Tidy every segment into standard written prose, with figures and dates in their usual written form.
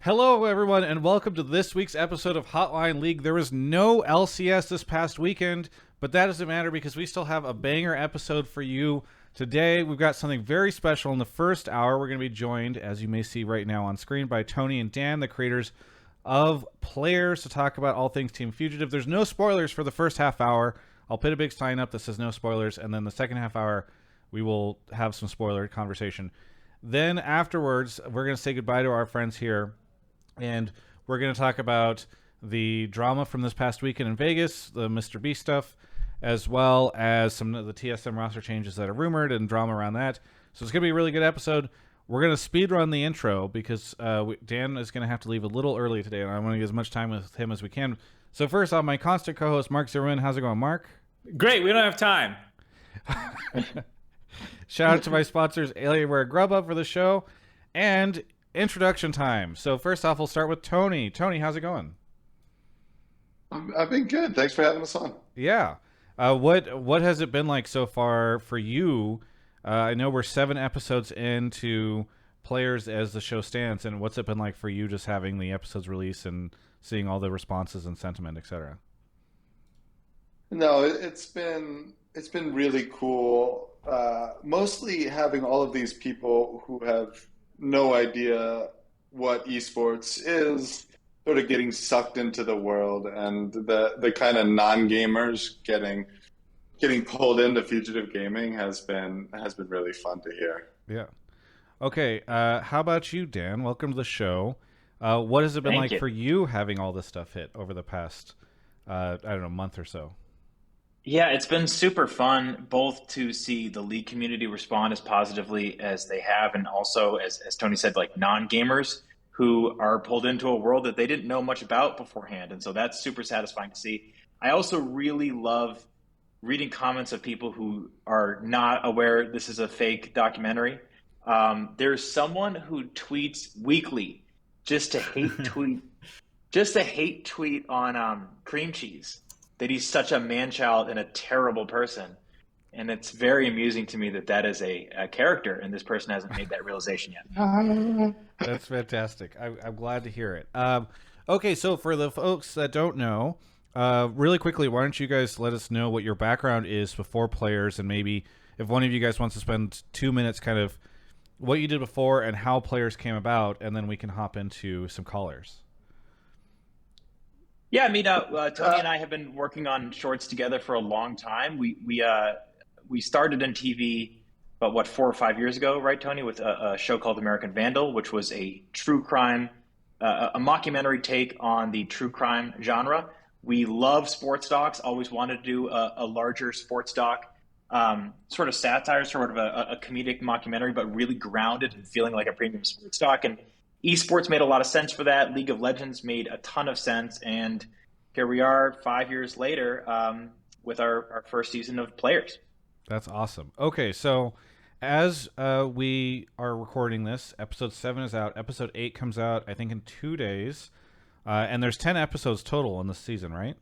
Hello, everyone, and welcome to this week's episode of Hotline League. There was no LCS this past weekend, but that doesn't matter because we still have a banger episode for you today. We've got something very special in the first hour. We're going to be joined, as you may see right now on screen, by Tony and Dan, the creators of Players, to talk about all things Team Fugitive. There's no spoilers for the first half hour. I'll put a big sign up that says no spoilers, and then the second half hour, we will have some spoiler conversation. Then afterwards, we're going to say goodbye to our friends here. And we're going to talk about the drama from this past weekend in Vegas, the Mr. Beast stuff, as well as some of the TSM roster changes that are rumored and drama around that. So it's going to be a really good episode. We're going to speed run the intro because Dan is going to have to leave a little early today, and I want to get as much time with him as we can. So first off, my constant co-host, Mark Zerwin. How's it going, Mark? Great. We don't have time. Shout out to my sponsors, Alienware, Grubhub for the show, and introduction time. So first off, we'll start with Tony. Tony, how's it going? I've been good. Thanks for having us on. Yeah. What has it been like so far for you? I know we're 7 episodes into Players as the show stands, and what's it been like for you just having the episodes release and seeing all the responses and sentiment, etc.? No, it's been really cool. Mostly having all of these people who have no idea what esports is, sort of getting sucked into the world, and the kind of non-gamers getting pulled into fugitive gaming has been really fun to hear. Yeah. Okay. How about you, Dan? Welcome to the show. What has it been like for you having all this stuff hit over the past, month or so? Yeah, it's been super fun, both to see the League community respond as positively as they have, and also, as Tony said, like non-gamers who are pulled into a world that they didn't know much about beforehand. And so that's super satisfying to see. I also really love reading comments of people who are not aware this is a fake documentary. There's someone who tweets weekly just to hate tweet on Cream Cheese, that he's such a man-child and a terrible person. And it's very amusing to me that is a character, and this person hasn't made that realization yet. That's fantastic. I'm glad to hear it. Okay, so for the folks that don't know, really quickly, why don't you guys let us know what your background is before Players, and maybe if one of you guys wants to spend 2 minutes kind of what you did before and how Players came about, and then we can hop into some callers. Yeah, I mean, Tony and I have been working on shorts together for a long time. We started in TV about 4 or 5 years ago, right, Tony, with a show called American Vandal, which was a true crime, a mockumentary take on the true crime genre. We love sports docs, always wanted to do a larger sports doc, sort of satire, sort of a comedic mockumentary, but really grounded and feeling like a premium sports doc. And esports made a lot of sense for that. League of Legends made a ton of sense. And here we are 5 years later with our first season of Players. That's awesome. Okay, so as we are recording this, episode 7 is out. Episode 8 comes out, I think, in 2 days. And there's 10 episodes total in this season, right?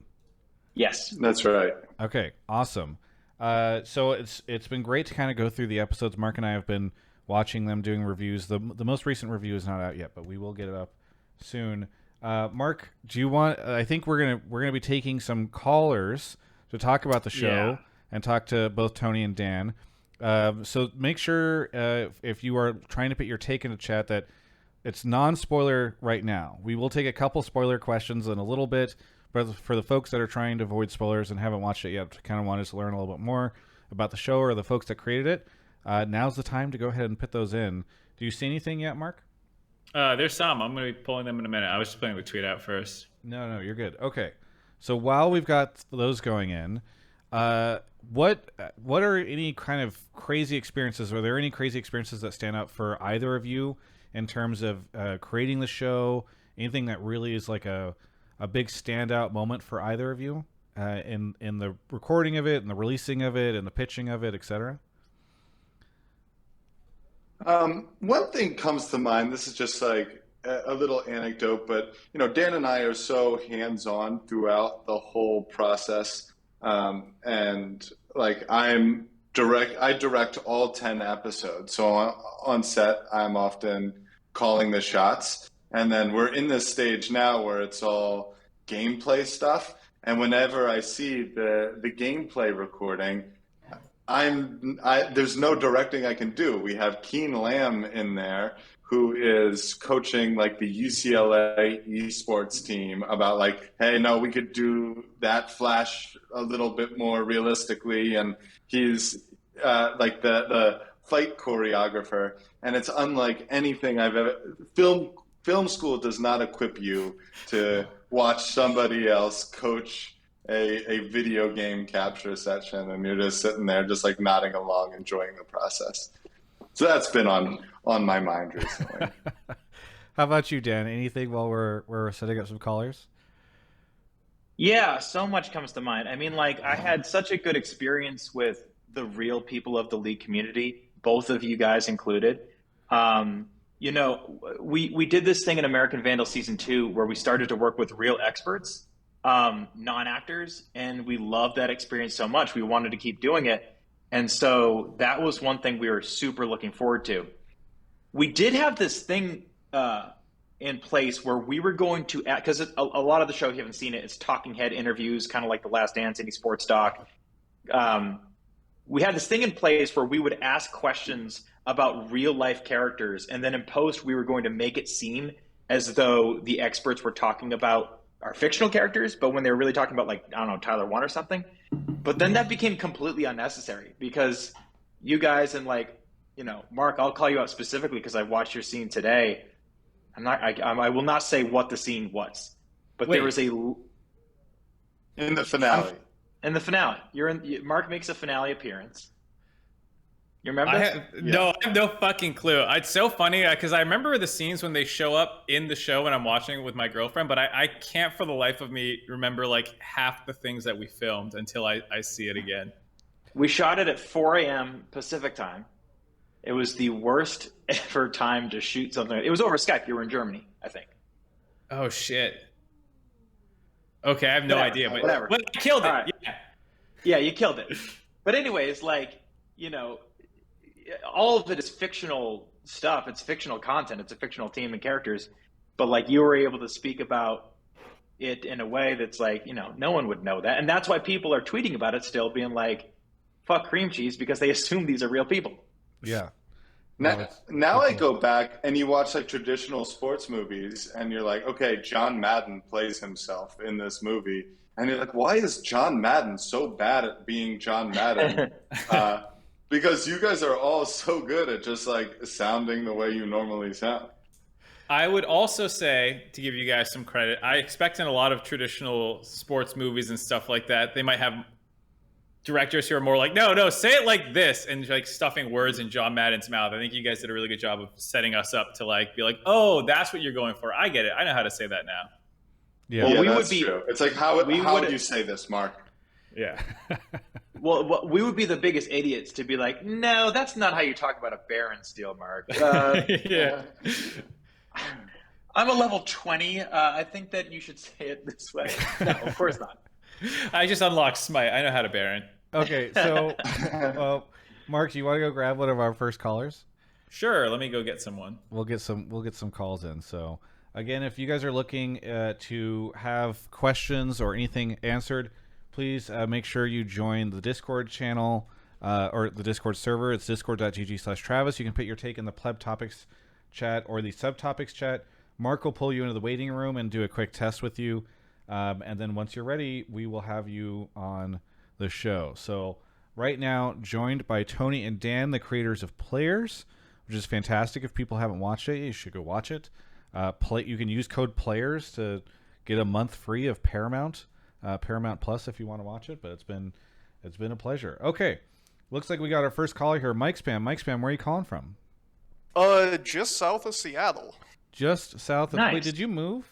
Yes. That's right. Okay, awesome. So it's been great to kind of go through the episodes. Mark and I have been watching them, doing reviews. The most recent review is not out yet, but we will get it up soon. Mark, do you want? I think we're gonna be taking some callers to talk about the show and talk to both Tony and Dan. So make sure if you are trying to put your take in the chat that it's non-spoiler right now. We will take a couple spoiler questions in a little bit, but for the folks that are trying to avoid spoilers and haven't watched it yet, kind of want us to learn a little bit more about the show or the folks that created it. Now's the time to go ahead and put those in. Do you see anything yet, Mark? There's some. I'm going to be pulling them in a minute. I was just putting the tweet out first. No, you're good. Okay. So while we've got those going in, what are any kind of crazy experiences? Are there any crazy experiences that stand out for either of you in terms of creating the show? Anything that really is like a big standout moment for either of you in the recording of it and the releasing of it and the pitching of it, etc.? One thing comes to mind. This is just like a little anecdote, but Dan and I are so hands-on throughout the whole process, and like I direct all 10 episodes. So on set, I'm often calling the shots, And then we're in this stage now where it's all gameplay stuff. And whenever I see the gameplay recording, there's no directing I can do. We have Keen Lamb in there, who is coaching like the UCLA esports team about like, hey, no, we could do that flash a little bit more realistically. And he's like the fight choreographer. And it's unlike anything I've ever... Film school does not equip you to watch somebody else coach a video game capture session, and you're just sitting there just like nodding along, enjoying the process. So that's been on my mind recently. How about you, Dan? Anything while we're setting up some callers? Yeah, so much comes to mind. I mean, like, I had such a good experience with the real people of the League community, both of you guys included. You know, we did this thing in American Vandal Season 2 where we started to work with real experts, non-actors, and we loved that experience so much. We wanted to keep doing it. And so that was one thing we were super looking forward to. We did have this thing in place where we were going to, because a lot of the show, if you haven't seen it, it's talking head interviews, kind of like The Last Dance, any sports doc. We had this thing in place where we would ask questions about real life characters, and then in post we were going to make it seem as though the experts were talking about our fictional characters, but when they were really talking about, like, I don't know, Tyler 1 or something. But then that became completely unnecessary because you guys, and like, you know, Mark, I'll call you out specifically because I watched your scene today. I will not say what the scene was, but there was in the finale. In the finale, Mark makes a finale appearance. You remember? No, I have no fucking clue. It's so funny because I remember the scenes when they show up in the show when I'm watching it with my girlfriend, but I can't for the life of me remember like half the things that we filmed until I see it again. We shot it at 4 a.m. Pacific time. It was the worst ever time to shoot something. It was over Skype. You were in Germany, I think. Oh, shit. Okay, I have no idea, but whatever. But I killed it. Right. Yeah, you killed it. But anyways, like, you know, all of it is fictional stuff. It's fictional content. It's a fictional team and characters. But like, you were able to speak about it in a way that's like, you know, no one would know that. And that's why people are tweeting about it still, being like, fuck cream cheese, because they assume these are real people. Yeah. Now I go back and you watch like traditional sports movies and you're like, okay, John Madden plays himself in this movie. And you're like, why is John Madden so bad at being John Madden? Because you guys are all so good at just like sounding the way you normally sound. I would also say, to give you guys some credit, I expect in a lot of traditional sports movies and stuff like that, they might have directors who are more like, no, say it like this, and like stuffing words in John Madden's mouth. I think you guys did a really good job of setting us up to like be like, oh, that's what you're going for. I get it. I know how to say that now. Yeah, well, we that's would be. True. It's like how would you say this, Mark? Yeah. Well, we would be the biggest idiots to be like, no, that's not how you talk about a Baron Steel, Mark. Yeah. I'm a level 20. I think that you should say it this way. No, of course not. I just unlocked Smite. I know how to Baron. Okay, so Mark, do you want to go grab one of our first callers? Sure, let me go get someone. We'll get some calls in. So again, if you guys are looking to have questions or anything answered, please make sure you join the Discord channel or the Discord server. It's discord.gg/Travis. You can put your take in the pleb topics chat or the subtopics chat. Mark will pull you into the waiting room and do a quick test with you. And then once you're ready, we will have you on the show. So right now, joined by Tony and Dan, the creators of Players, which is fantastic. If people haven't watched it, you should go watch it. You can use code Players to get a month free of Paramount Plus if you want to watch it. But it's been a pleasure. Okay, looks like we got our first caller here, micspam. Micspam, where are you calling from? Just south of Seattle. Just south of. Nice. Wait, did you move?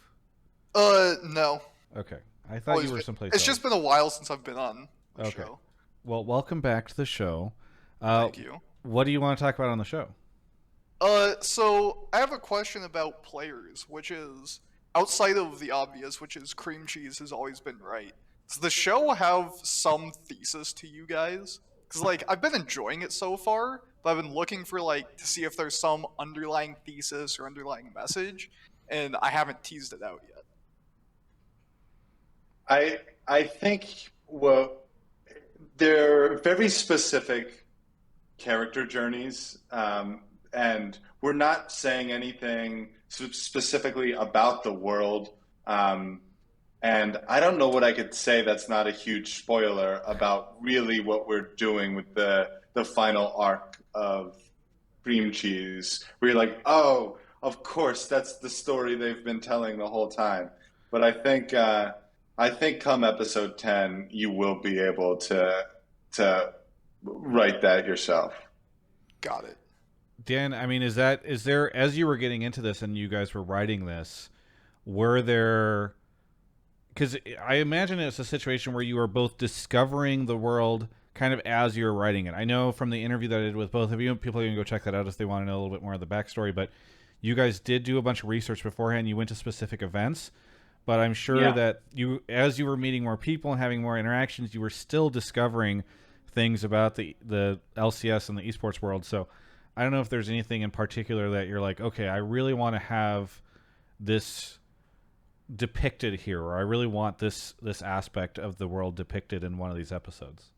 No. Okay, I thought you were someplace It's else. just been a while since I've been on the Okay. show. Well, welcome back to the show. Thank you. What do you want to talk about on the show? So I have a question about Players, which is outside of the obvious, which is cream cheese has always been right. Does the show have some thesis to you guys? Because like I've been enjoying it so far, but I've been looking for like to see if there's some underlying thesis or underlying message. and I haven't teased it out yet. I think they're very specific character journeys, and we're not saying anything specifically about the world. And I don't know what I could say that's not a huge spoiler about really what we're doing with the final arc of Cream Cheese. Where you're like, oh, of course, that's the story they've been telling the whole time. But I think come episode 10, you will be able to write that yourself. Got it. Dan, I mean, is there, as you were getting into this and you guys were writing this, were there, because I imagine it's a situation where you are both discovering the world kind of as you're writing it. I know from the interview that I did with both of you, people can go check that out if they want to know a little bit more of the backstory, but you guys did do a bunch of research beforehand. You went to specific events, but I'm sure that you, as you were meeting more people and having more interactions, you were still discovering things about the LCS and the esports world. So I don't know if there's anything in particular that you're like, okay, I really want to have this depicted here, or I really want this aspect of the world depicted in one of these episodes.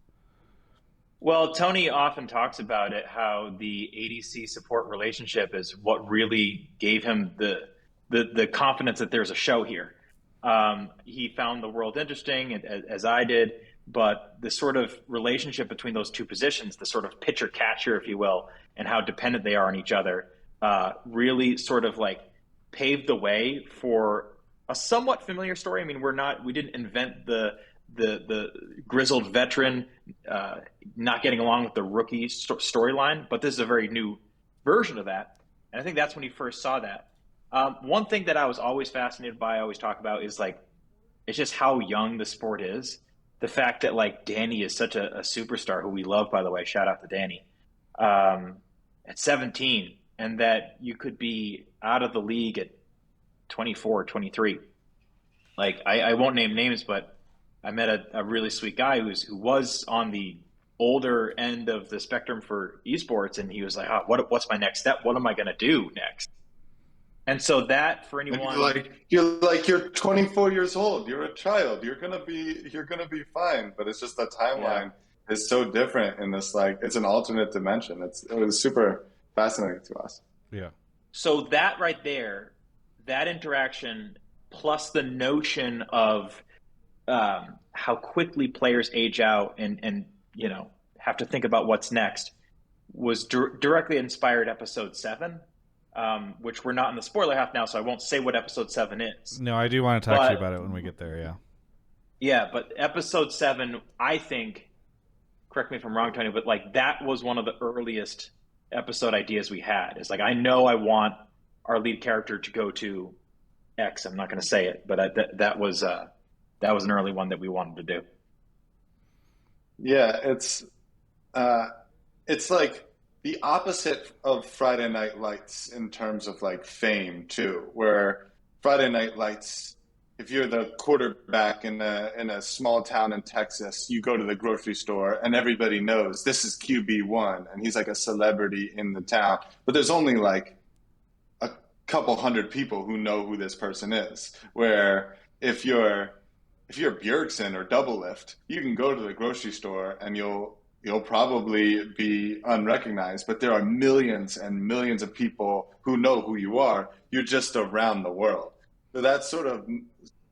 Well, Tony often talks about it, how the ADC support relationship is what really gave him the confidence that there's a show here. He found the world interesting, as I did, but the sort of relationship between those two positions, the sort of pitcher-catcher, if you will, and how dependent they are on each other, really sort of like paved the way for a somewhat familiar story. I mean, we didn't invent the grizzled veteran not getting along with the rookie storyline, but this is a very new version of that. And I think that's when he first saw that. One thing that I was always fascinated by, I always talk about, is like, it's just how young the sport is. The fact that like Danny is such a superstar, who we love, by the way, shout out to Danny, at 17, and that you could be out of the league at 24, 23. Like, I won't name names, but I met a really sweet guy who was on the older end of the spectrum for esports, and he was like, what's my next step? What am I going to do next? And so that, for anyone, you're 24 years old, you're a child, you're gonna be fine. But it's just the timeline is so different in this, like, it's an alternate dimension. It was super fascinating to us. Yeah. So that right there, that interaction, plus the notion of how quickly players age out and have to think about what's next, was directly inspired episode 7. Which we're not in the spoiler half now, so I won't say what episode 7 is. No, I do want to talk to you about it when we get there, yeah. Yeah, but episode 7, I think, correct me if I'm wrong, Tony, but like that was one of the earliest episode ideas we had. It's like, I know I want our lead character to go to X. I'm not going to say it, but that was an early one that we wanted to do. Yeah, it's like the opposite of Friday Night Lights in terms of like fame too, where Friday Night Lights, if you're the quarterback in a small town in Texas, you go to the grocery store and everybody knows this is QB1 and he's like a celebrity in the town. But there's only like a couple hundred people who know who this person is. Where if you're Bjergsen or Doublelift, you can go to the grocery store and you'll probably be unrecognized, but there are millions and millions of people who know who you are. You're just around the world. So that sort of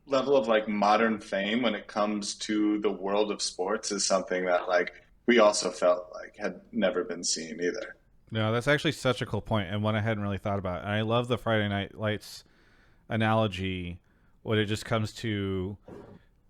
level of like modern fame when it comes to the world of sports is something that like we also felt like had never been seen either. No, that's actually such a cool point, and one I hadn't really thought about. And I love the Friday Night Lights analogy when it just comes to...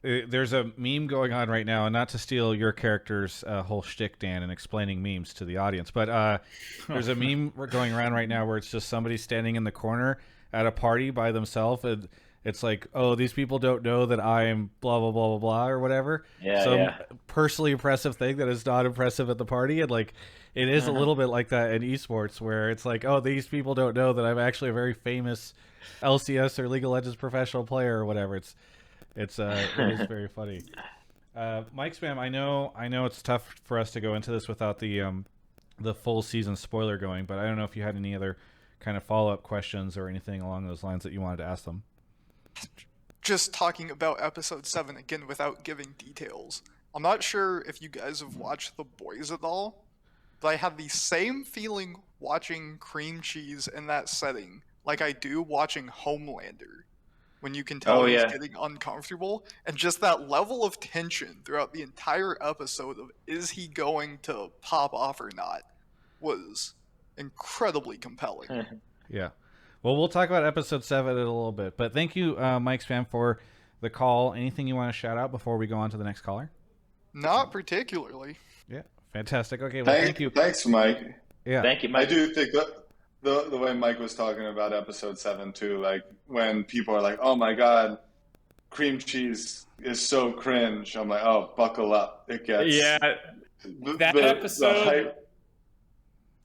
There's a meme going on right now, and not to steal your character's whole shtick, Dan, and explaining memes to the audience, but there's a meme going around right now where it's just somebody standing in the corner at a party by themselves, and it's like, oh, these people don't know that I'm blah, blah, blah, blah, blah, or whatever. Some personally impressive thing that is not impressive at the party, and like it is a little bit like that in esports, where it's like, oh, these people don't know that I'm actually a very famous LCS or League of Legends professional player or whatever. It is very funny. micspam, I know it's tough for us to go into this without the full season spoiler going, but I don't know if you had any other kind of follow-up questions or anything along those lines that you wanted to ask them. Just talking about episode 7 again without giving details. I'm not sure if you guys have watched The Boys at all, but I had the same feeling watching Cream Cheese in that setting like I do watching Homelander. When you can tell he's getting uncomfortable, and just that level of tension throughout the entire episode of is he going to pop off or not was incredibly compelling. Yeah. Well, we'll talk about episode 7 in a little bit, but thank you, micspam, for the call. Anything you want to shout out before we go on to the next caller? Not particularly. Yeah, fantastic. Okay, well, thank you. Thanks, Mike. Yeah, thank you, Mike. I do think that the way Mike was talking about episode 7 too, like when people are like, "Oh my God, cream cheese is so cringe," I'm like, "Oh, buckle up, it gets." Yeah, that episode.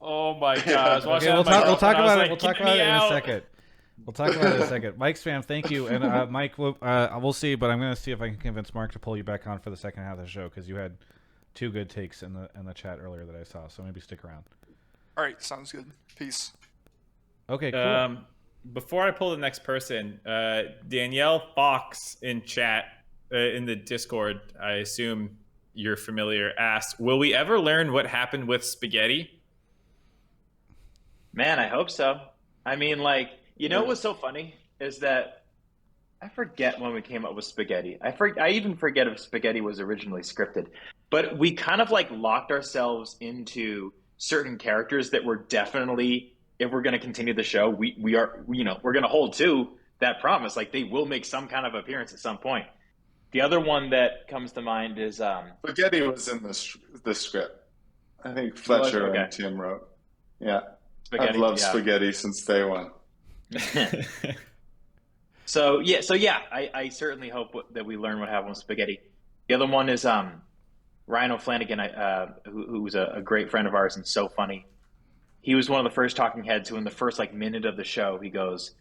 Oh my God! I was watching we'll talk about it. Like, We'll talk about it in a second. We'll talk about it in a second. Mike's fam, thank you, and Mike, we'll see, but I'm going to see if I can convince Mark to pull you back on for the second half of the show because you had 2 good takes in the chat earlier that I saw. So maybe stick around. All right, sounds good. Peace. Okay, cool. Before I pull the next person, Danielle Fox in chat in the Discord, I assume you're familiar, asked, "Will we ever learn what happened with Spaghetti?" Man, I hope so. I mean, like, you know what's so funny is that I forget when we came up with Spaghetti. I even forget if Spaghetti was originally scripted. But we kind of like locked ourselves into certain characters that were definitely, if we're going to continue the show, we are, you know, we're going to hold to that promise. Like, they will make some kind of appearance at some point. The other one that comes to mind is Spaghetti was in the script. I think Fletcher and Tim wrote. Yeah. Spaghetti, I've loved Spaghetti since day one. So I certainly hope that we learn what happened with Spaghetti. The other one is Ryan O'Flanagan, who's a great friend of ours and so funny. He was one of the first talking heads who, in the first like minute of the show, he goes,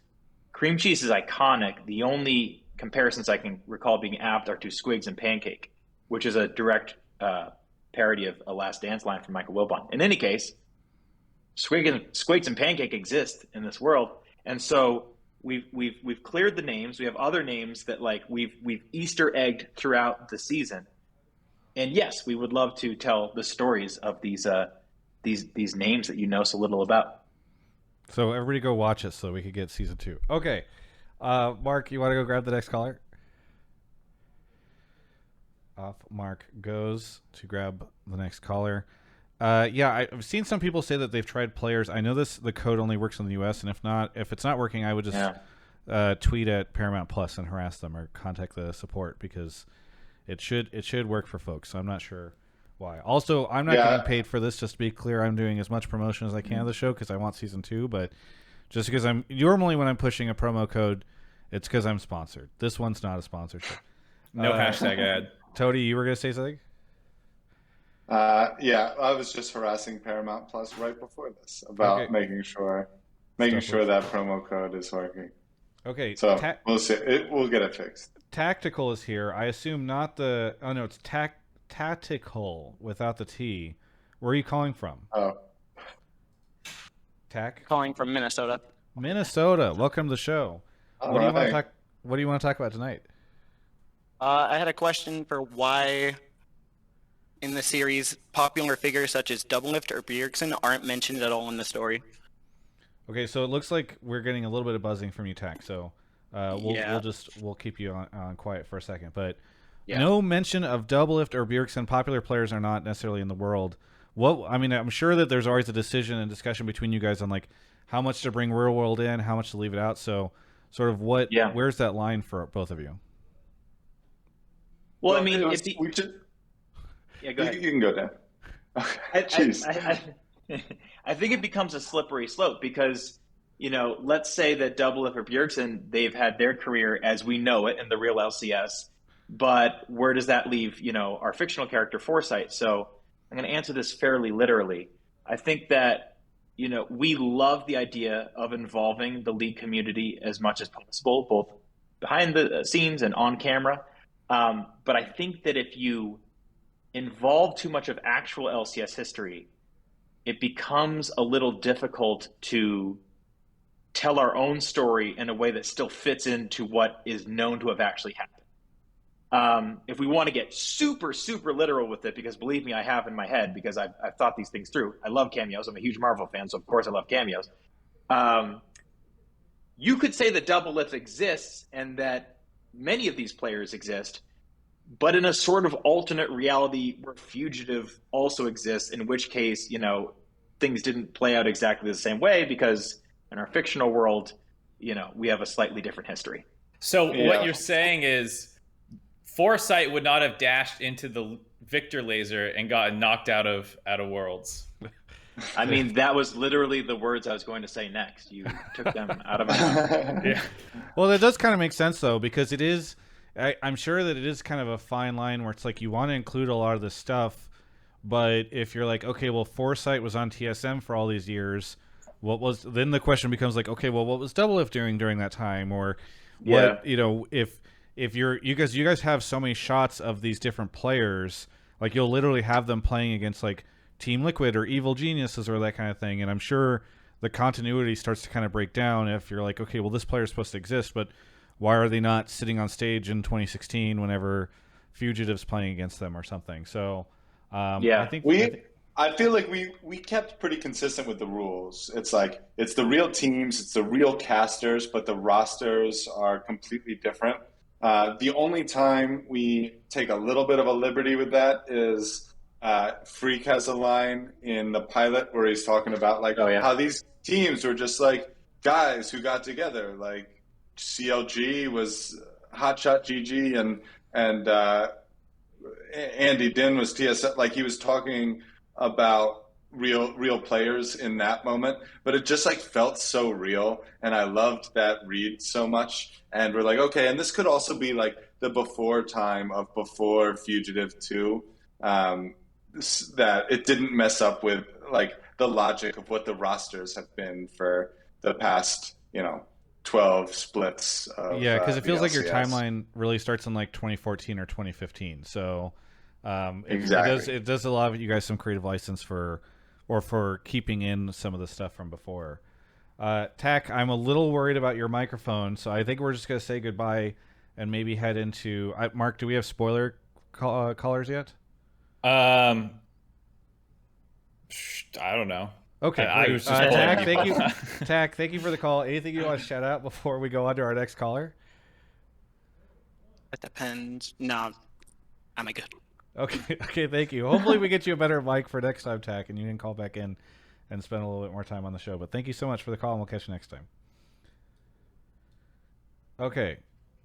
"Cream cheese is iconic. The only comparisons I can recall being apt are to Squigs and Pancake," which is a direct parody of a Last Dance line from Michael Wilbon. In any case, Squigs and Pancake exist in this world, and so we've cleared the names. We have other names that like we've Easter egged throughout the season, and yes, we would love to tell the stories of these names that you know so little about. So everybody go watch it so we could get season 2. Okay, Mark, you want to go grab the next caller? Off Mark goes to grab the next caller. I've seen some people say that they've tried players. I know the code only works in the US, and if it's not working, I would just tweet at Paramount Plus and harass them or contact the support because it should work for folks. So I'm not sure why. Also, I'm not getting paid for this. Just to be clear, I'm doing as much promotion as I can of the show because I want season 2. But just because I'm normally when I'm pushing a promo code, it's because I'm sponsored. This one's not a sponsorship. No hashtag ad. Tony, you were gonna say something? I was just harassing Paramount Plus right before this about making sure that promo code is working. Okay, so we'll see. We'll get it fixed. Tactical is here. I assume not the. Oh no, it's tactical without the T. Where are you calling from? Oh, calling from Minnesota. Minnesota. Welcome to the show. What do you want to talk about tonight? I had a question for why in the series popular figures such as Doublelift or Bjergsen aren't mentioned at all in the story. Okay, so it looks like we're getting a little bit of buzzing from you, Tack. So we'll keep you on quiet for a second. But no mention of Doublelift or Bjergsen. Popular players are not necessarily in the world. I'm sure that there's always a decision and discussion between you guys on like how much to bring real world in, how much to leave it out. So sort of where's that line for both of you? Well, I mean, go ahead. You can go down. I think it becomes a slippery slope because, let's say that Doublelift or Bjergsen, they've had their career as we know it in the real LCS, but where does that leave, our fictional character Foresight? So I'm going to answer this fairly literally. I think that, we love the idea of involving the League community as much as possible, both behind the scenes and on camera. But I think that if you involve too much of actual LCS history, it becomes a little difficult to tell our own story in a way that still fits into what is known to have actually happened. If we want to get super, super literal with it, because believe me, I have in my head, because I've thought these things through. I love cameos. I'm a huge Marvel fan, so of course I love cameos. You could say that Double Lift exists and that many of these players exist, but in a sort of alternate reality where Fugitive also exists, in which case, things didn't play out exactly the same way because in our fictional world, we have a slightly different history. So what you're saying is Foresight would not have dashed into the Victor laser and gotten knocked out of Worlds. I mean, that was literally the words I was going to say next. You took them out of my mouth. Yeah. Well, that does kind of make sense, though, because it is... I'm sure that it is kind of a fine line where it's like you want to include a lot of this stuff, but if you're like, okay, well, Foresight was on TSM for all these years, then the question becomes like, okay, well, what was Double Lift doing during that time? Or what, if you guys have so many shots of these different players, like you'll literally have them playing against like Team Liquid or Evil Geniuses or that kind of thing, and I'm sure the continuity starts to kind of break down if you're like, okay, well, this player is supposed to exist, but why are they not sitting on stage in 2016 whenever Fugitive's playing against them or something? So, I feel like we kept pretty consistent with the rules. It's like, it's the real teams, it's the real casters, but the rosters are completely different. The only time we take a little bit of a liberty with that is Freak has a line in the pilot where he's talking about how these teams were just like guys who got together, like CLG was Hotshot GG and Andy Din was TSM. Like he was talking about real players in that moment, but it just like felt so real, and I loved that read so much. And we're like, okay, and this could also be like the before time of before Fugitive 2, that it didn't mess up with like the logic of what the rosters have been for the past 12 splits of, because it feels like your LCS. timeline really starts in like 2014 or 2015. So Exactly. it does allow you guys some creative license for keeping in some of the stuff from before. Tack, I'm a little worried about your microphone, so I think we're just going to say goodbye and maybe head into... Mark, do we have spoiler callers yet? I don't know. Okay, I great. was just Tack, thank you. Tack, thank you for the call. Anything you want to shout out before we go on to our next caller? It depends. No, am I good? Okay, thank you. Hopefully we get you a better mic for next time, Tack, and you can call back in and spend a little bit more time on the show. But thank you so much for the call, and we'll catch you next time. Okay,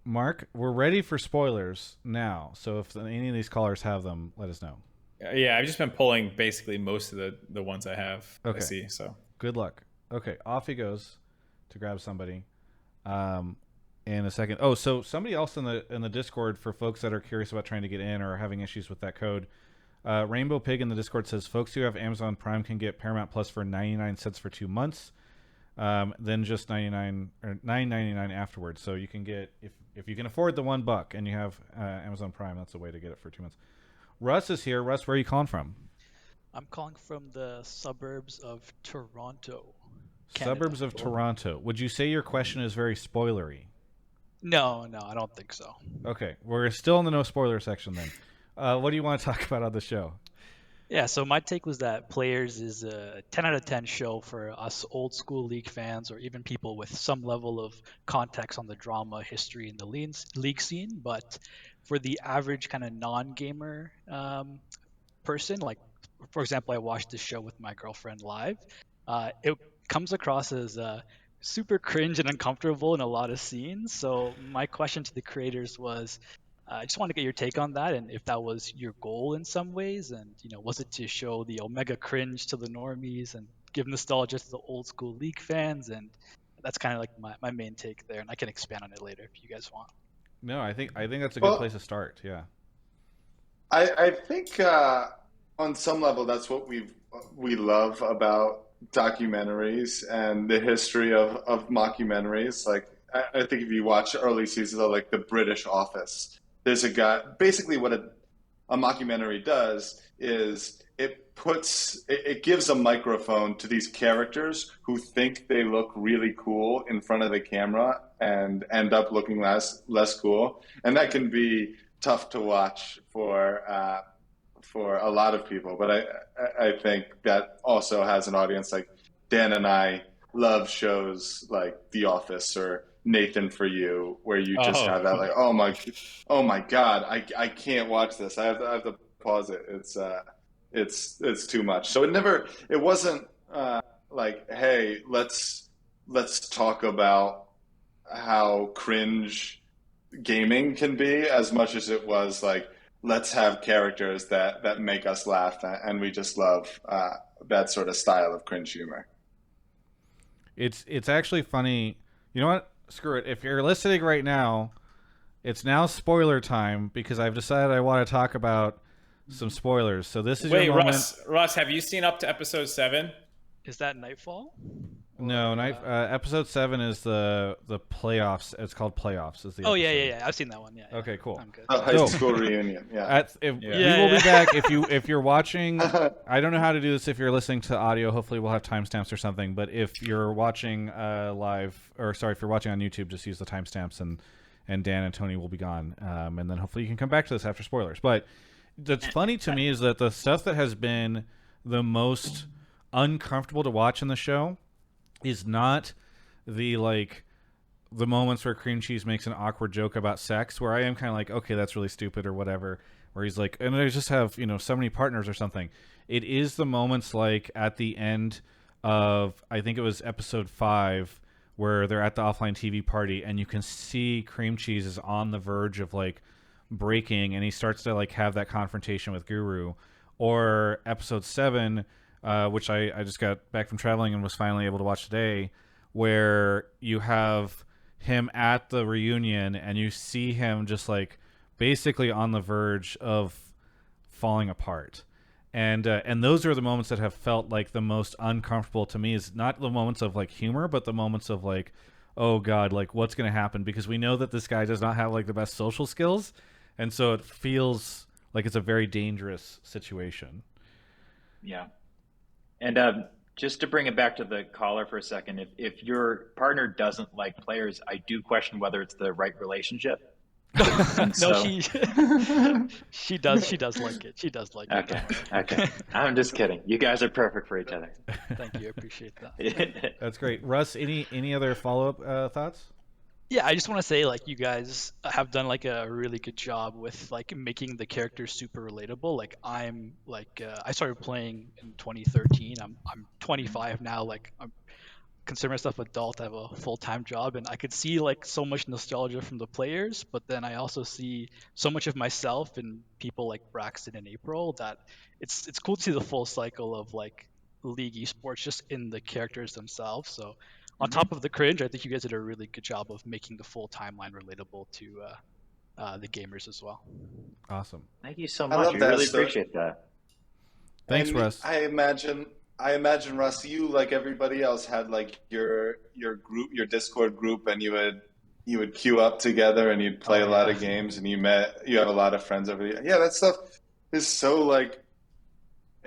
Mark, we're ready for spoilers now. So if any of these callers have them, let us know. Yeah, I've just been pulling basically most of the ones I have. Okay. I see. So good luck. Okay, off he goes to grab somebody. In a second. Oh, so somebody else in the Discord, for folks that are curious about trying to get in or having issues with that code, Rainbow Pig in the Discord says folks who have Amazon Prime can get Paramount Plus for 99 cents for 2 months, then just 99 or $9.99 afterwards. So you can get, if you can afford the $1 and you have Amazon Prime, that's a way to get it for 2 months. Russ is here. Russ, where are you calling from? I'm calling from the suburbs of Toronto, Canada. Suburbs of Toronto. Would you say your question is very spoilery? No, I don't think so. Okay, we're still in the no spoiler section then. What do you want to talk about on the show? Yeah, so my take was that Players is a 10 out of 10 show for us old school League fans, or even people with some level of context on the drama, history, and the League scene. But for the average kind of non-gamer person, like, for example, I watched this show with my girlfriend live, it comes across as super cringe and uncomfortable in a lot of scenes. So my question to the creators was, I just want to get your take on that, and if that was your goal in some ways, and was it to show the omega cringe to the normies and give nostalgia to the old school League fans? And that's kind of like my main take there, and I can expand on it later if you guys want. No, I think that's a good place to start. Yeah, I think on some level that's what we love about documentaries and the history of mockumentaries. Like I think if you watch early seasons of like The British Office, there's a guy, basically what a mockumentary does is it gives a microphone to these characters who think they look really cool in front of the camera and end up looking less cool, and that can be tough to watch for a lot of people. But I think that also has an audience. Like Dan and I love shows like The Office or Nathan For You, where you just have that like, oh my God, I can't watch this. I have to pause it. It's too much. So it wasn't like, hey, let's talk about how cringe gaming can be, as much as it was like, let's have characters that make us laugh, and we just love that sort of style of cringe humor. It's actually funny. You know what? Screw it. If you're listening right now, it's now spoiler time, because I've decided I want to talk about some spoilers. So this is your moment. Russ, have you seen up to episode 7? Is that Nightfall? No, episode 7 is the playoffs. It's called Playoffs. Is the Oh episode. yeah. I've seen that one. Yeah. Okay, cool. I'm good. High school reunion. Yeah. We will be back if you're watching. I don't know how to do this if you're listening to audio. Hopefully we'll have timestamps or something. But if you're watching live, if you're watching on YouTube, just use the timestamps, and Dan and Tony will be gone. And then hopefully you can come back to this after spoilers. But that's funny to me is that the stuff that has been the most uncomfortable to watch in the show is not the moments where Cream Cheese makes an awkward joke about sex, where I am kind of like, okay, that's really stupid or whatever, where he's like, and I just have, so many partners or something. It is the moments like at the end of, I think it was episode 5, where they're at the offline TV party and you can see Cream Cheese is on the verge of like breaking, and he starts to like have that confrontation with Guru. Or episode 7, which I just got back from traveling and was finally able to watch today, where you have him at the reunion and you see him just like basically on the verge of falling apart. And those are the moments that have felt like the most uncomfortable to me, is not the moments of like humor, but the moments of like, oh God, like what's going to happen? Because we know that this guy does not have like the best social skills. And so it feels like it's a very dangerous situation. Yeah. And just to bring it back to the caller for a second, if your partner doesn't like players, I do question whether it's the right relationship. She does like it. She does like it. Okay. I'm just kidding. You guys are perfect for each other. Thank you. I appreciate that. That's great. Russ, any other follow-up thoughts? Yeah, I just want to say, like, you guys have done like a really good job with like making the characters super relatable. Like, I'm like I started playing in 2013. I'm 25 now. Like, I'm consider myself adult. I have a full-time job, and I could see like so much nostalgia from the players, but then I also see so much of myself in people like Braxton and April, that it's cool to see the full cycle of like League esports just in the characters themselves. So on top of the cringe, I think you guys did a really good job of making the full timeline relatable to the gamers as well. Awesome. Thank you so much. I really appreciate that. Thanks, Russ. I imagine, Russ, you, like everybody else, had like your group, your Discord group, and you would queue up together and you'd play a lot of games, and you have a lot of friends over there. Yeah, that stuff is so like,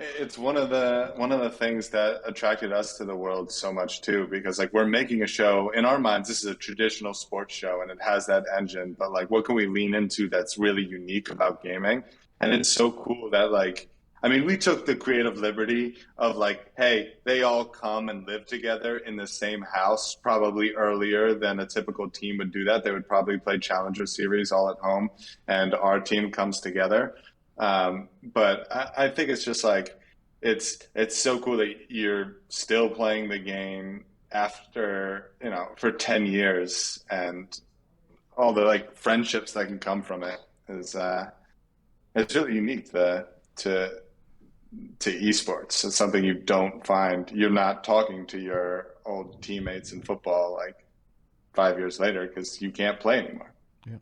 it's one of the things that attracted us to the world so much too, because like we're making a show in our minds. This is a traditional sports show and it has that engine, but like what can we lean into that's really unique about gaming? And it's so cool that like, I mean, we took the creative liberty of like, hey, they all come and live together in the same house, probably earlier than a typical team would do that. They would probably play Challenger Series all at home, and our team comes together. But I think it's just like, it's so cool that you're still playing the game after, for 10 years, and all the like friendships that can come from it is, it's really unique to esports. It's something you don't find. You're not talking to your old teammates in football like 5 years later because you can't play anymore. Yeah.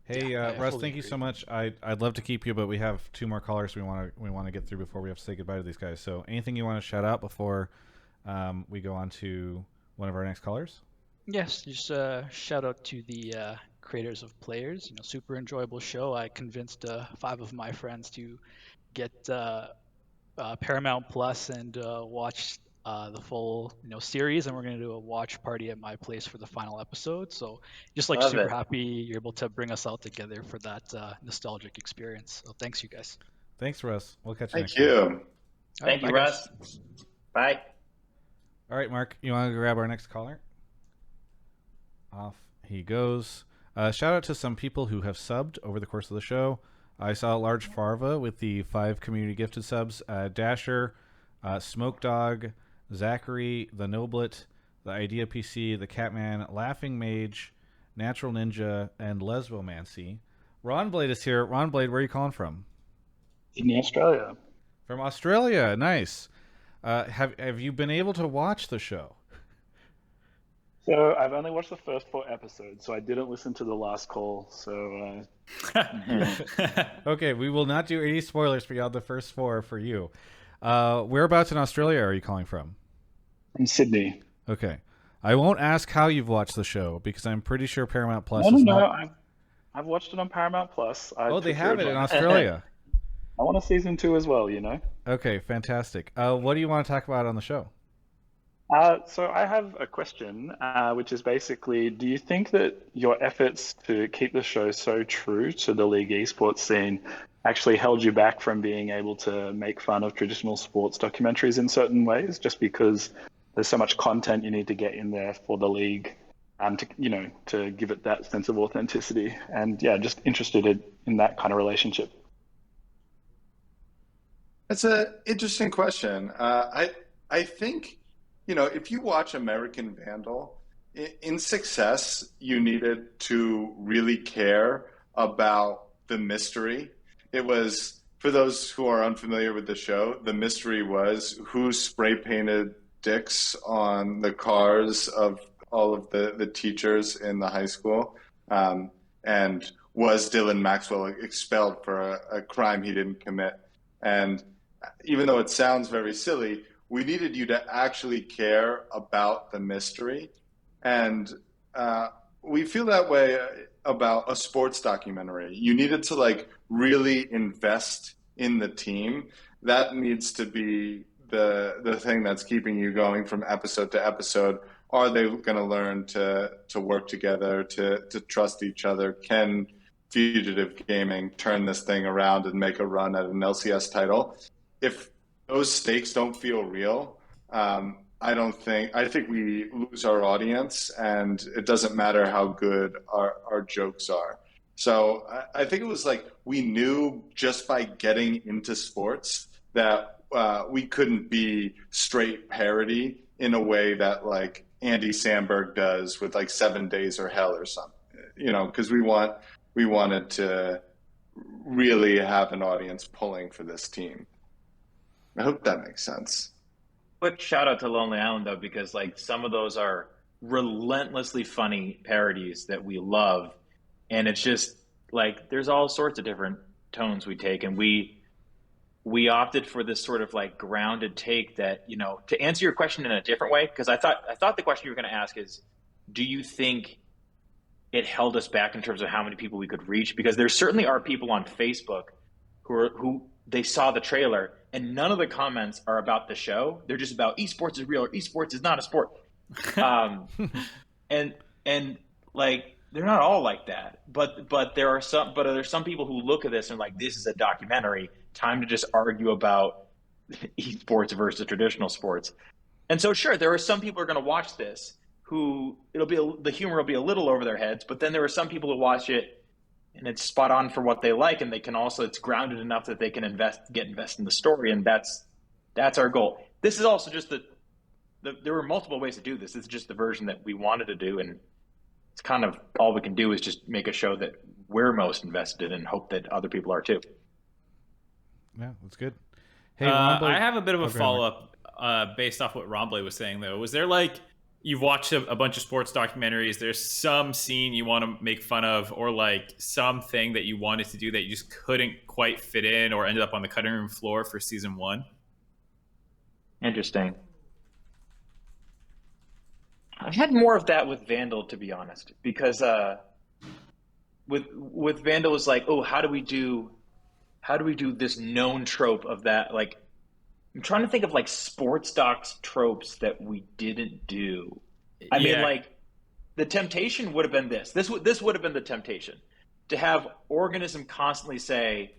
Hey, Russ, thank you so much. I'd love to keep you, but we have 2 more callers we want to get through before we have to say goodbye to these guys. So anything you want to shout out before we go on to one of our next callers? Yes, just shout out to the creators of Players. Super enjoyable show. I convinced 5 of my friends to get Paramount Plus and watch the full series, and we're gonna do a watch party at my place for the final episode. So just like Love super it. happy you're able to bring us all together for that nostalgic experience. So thanks, you guys. Thanks, Russ. We'll catch you Thank next time. you. All right, Thank you, bye, guys. Russ. Bye. All right, Mark, you want to grab our next caller? Off he goes. Shout out to some people who have subbed over the course of the show. I saw Large Farva with the 5 community gifted subs. Dasher, Smoke Dog, Zachary, The Noblet, The Idea PC, The Catman, Laughing Mage, Natural Ninja, and Lesbomancy. Rawnblade is here. Rawnblade, where are you calling from? Sydney, Australia. From Australia. Nice. Have you been able to watch the show? So I've only watched the first 4 episodes, so I didn't listen to the last call. So Okay, we will not do any spoilers for y'all. The first 4 for you. Whereabouts in Australia are you calling from? from Sydney. Okay. I won't ask how you've watched the show because I'm pretty sure Paramount Plus No, is no, not. I've watched it on Paramount Plus. I Oh, they took your have it in advice. Australia. I want a season 2 as well. Okay, fantastic. What do you want to talk about on the show? So I have a question, which is basically, do you think that your efforts to keep the show so true to the League esports scene actually held you back from being able to make fun of traditional sports documentaries in certain ways, just because there's so much content you need to get in there for the League, to give it that sense of authenticity? And yeah, just interested in that kind of relationship. That's an interesting question. I think, if you watch American Vandal, in Success, you needed to really care about the mystery. It was, for those who are unfamiliar with the show, the mystery was who spray painted dicks on the cars of all of the teachers in the high school, and was Dylan Maxwell expelled for a crime he didn't commit. And even though it sounds very silly, we needed you to actually care about the mystery. And we feel that way about a sports documentary. You needed to really invest in the team. That needs to be the thing that's keeping you going from episode to episode. Are they going to learn to work together, to trust each other? Can Fugitive Gaming turn this thing around and make a run at an LCS title? If those stakes don't feel real, I think we lose our audience, and it doesn't matter how good our jokes are. So I think it was we knew just by getting into sports that we couldn't be straight parody in a way that Andy Samberg does with 7 Days or Hell or something, because we wanted to really have an audience pulling for this team. I hope that makes sense. Quick shout out to Lonely Island though, because some of those are relentlessly funny parodies that we love, and it's just there's all sorts of different tones we take, and we opted for this sort of grounded take that, to answer your question in a different way, because I thought the question you were going to ask is, do you think it held us back in terms of how many people we could reach? Because there certainly are people on Facebook who they saw the trailer and none of the comments are about the show. They're just about esports is real or esports is not a sport. And they're not all like that, but there's some people who look at this and this is a documentary, time to just argue about esports versus traditional sports. And so sure, there are some people who are going to watch this who the humor will be a little over their heads, but then there are some people who watch it and it's spot on for what they like, and they can also, it's grounded enough that they can get invested in the story, and that's our goal. This is also just there were multiple ways to do this. This is just the version that we wanted to do, and it's kind of all we can do is just make a show that we're most invested in and hope that other people are too. Yeah, that's good. Hey, I have a bit of a follow-up based off what Rawnblade was saying, though. Was there you've watched a bunch of sports documentaries, there's some scene you want to make fun of, or something that you wanted to do that you just couldn't quite fit in or ended up on the cutting room floor for season 1? Interesting. I had more of that with Vandal, to be honest, because with Vandal was like, oh, how do we do this known trope of that? Like, I'm trying to think of like sports docs tropes that we didn't do. I mean, like, the temptation would have been this. This would have been the temptation to have Organism constantly say,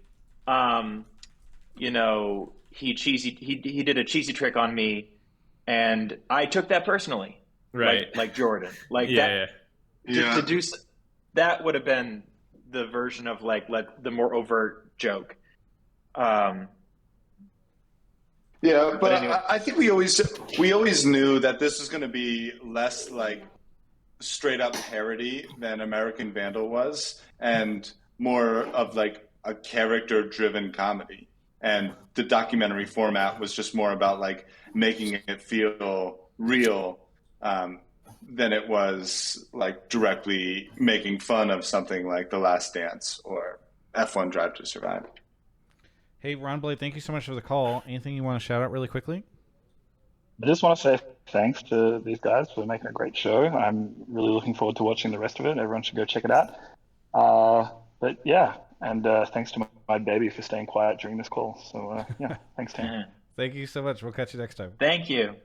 you know, he did a cheesy trick on me, and I took that personally, Right. Like Jordan, like Yeah. To do that would have been the version of like the more overt joke. Yeah, but anyway. I think we always knew that this was going to be less like straight up parody than American Vandal was, and more of like a character driven comedy. And the documentary format was just more about like making it feel real than it was like directly making fun of something like The Last Dance or F1 Drive to Survive. Hey, Rawnblade, thank you so much for the call. Anything you want to shout out really quickly? I just want to say thanks to these guys for making a great show. I'm really looking forward to watching the rest of it. Everyone should go check it out. But yeah, and thanks to my baby for staying quiet during this call. So yeah, thanks, team. Thank you so much. We'll catch you next time. Thank you.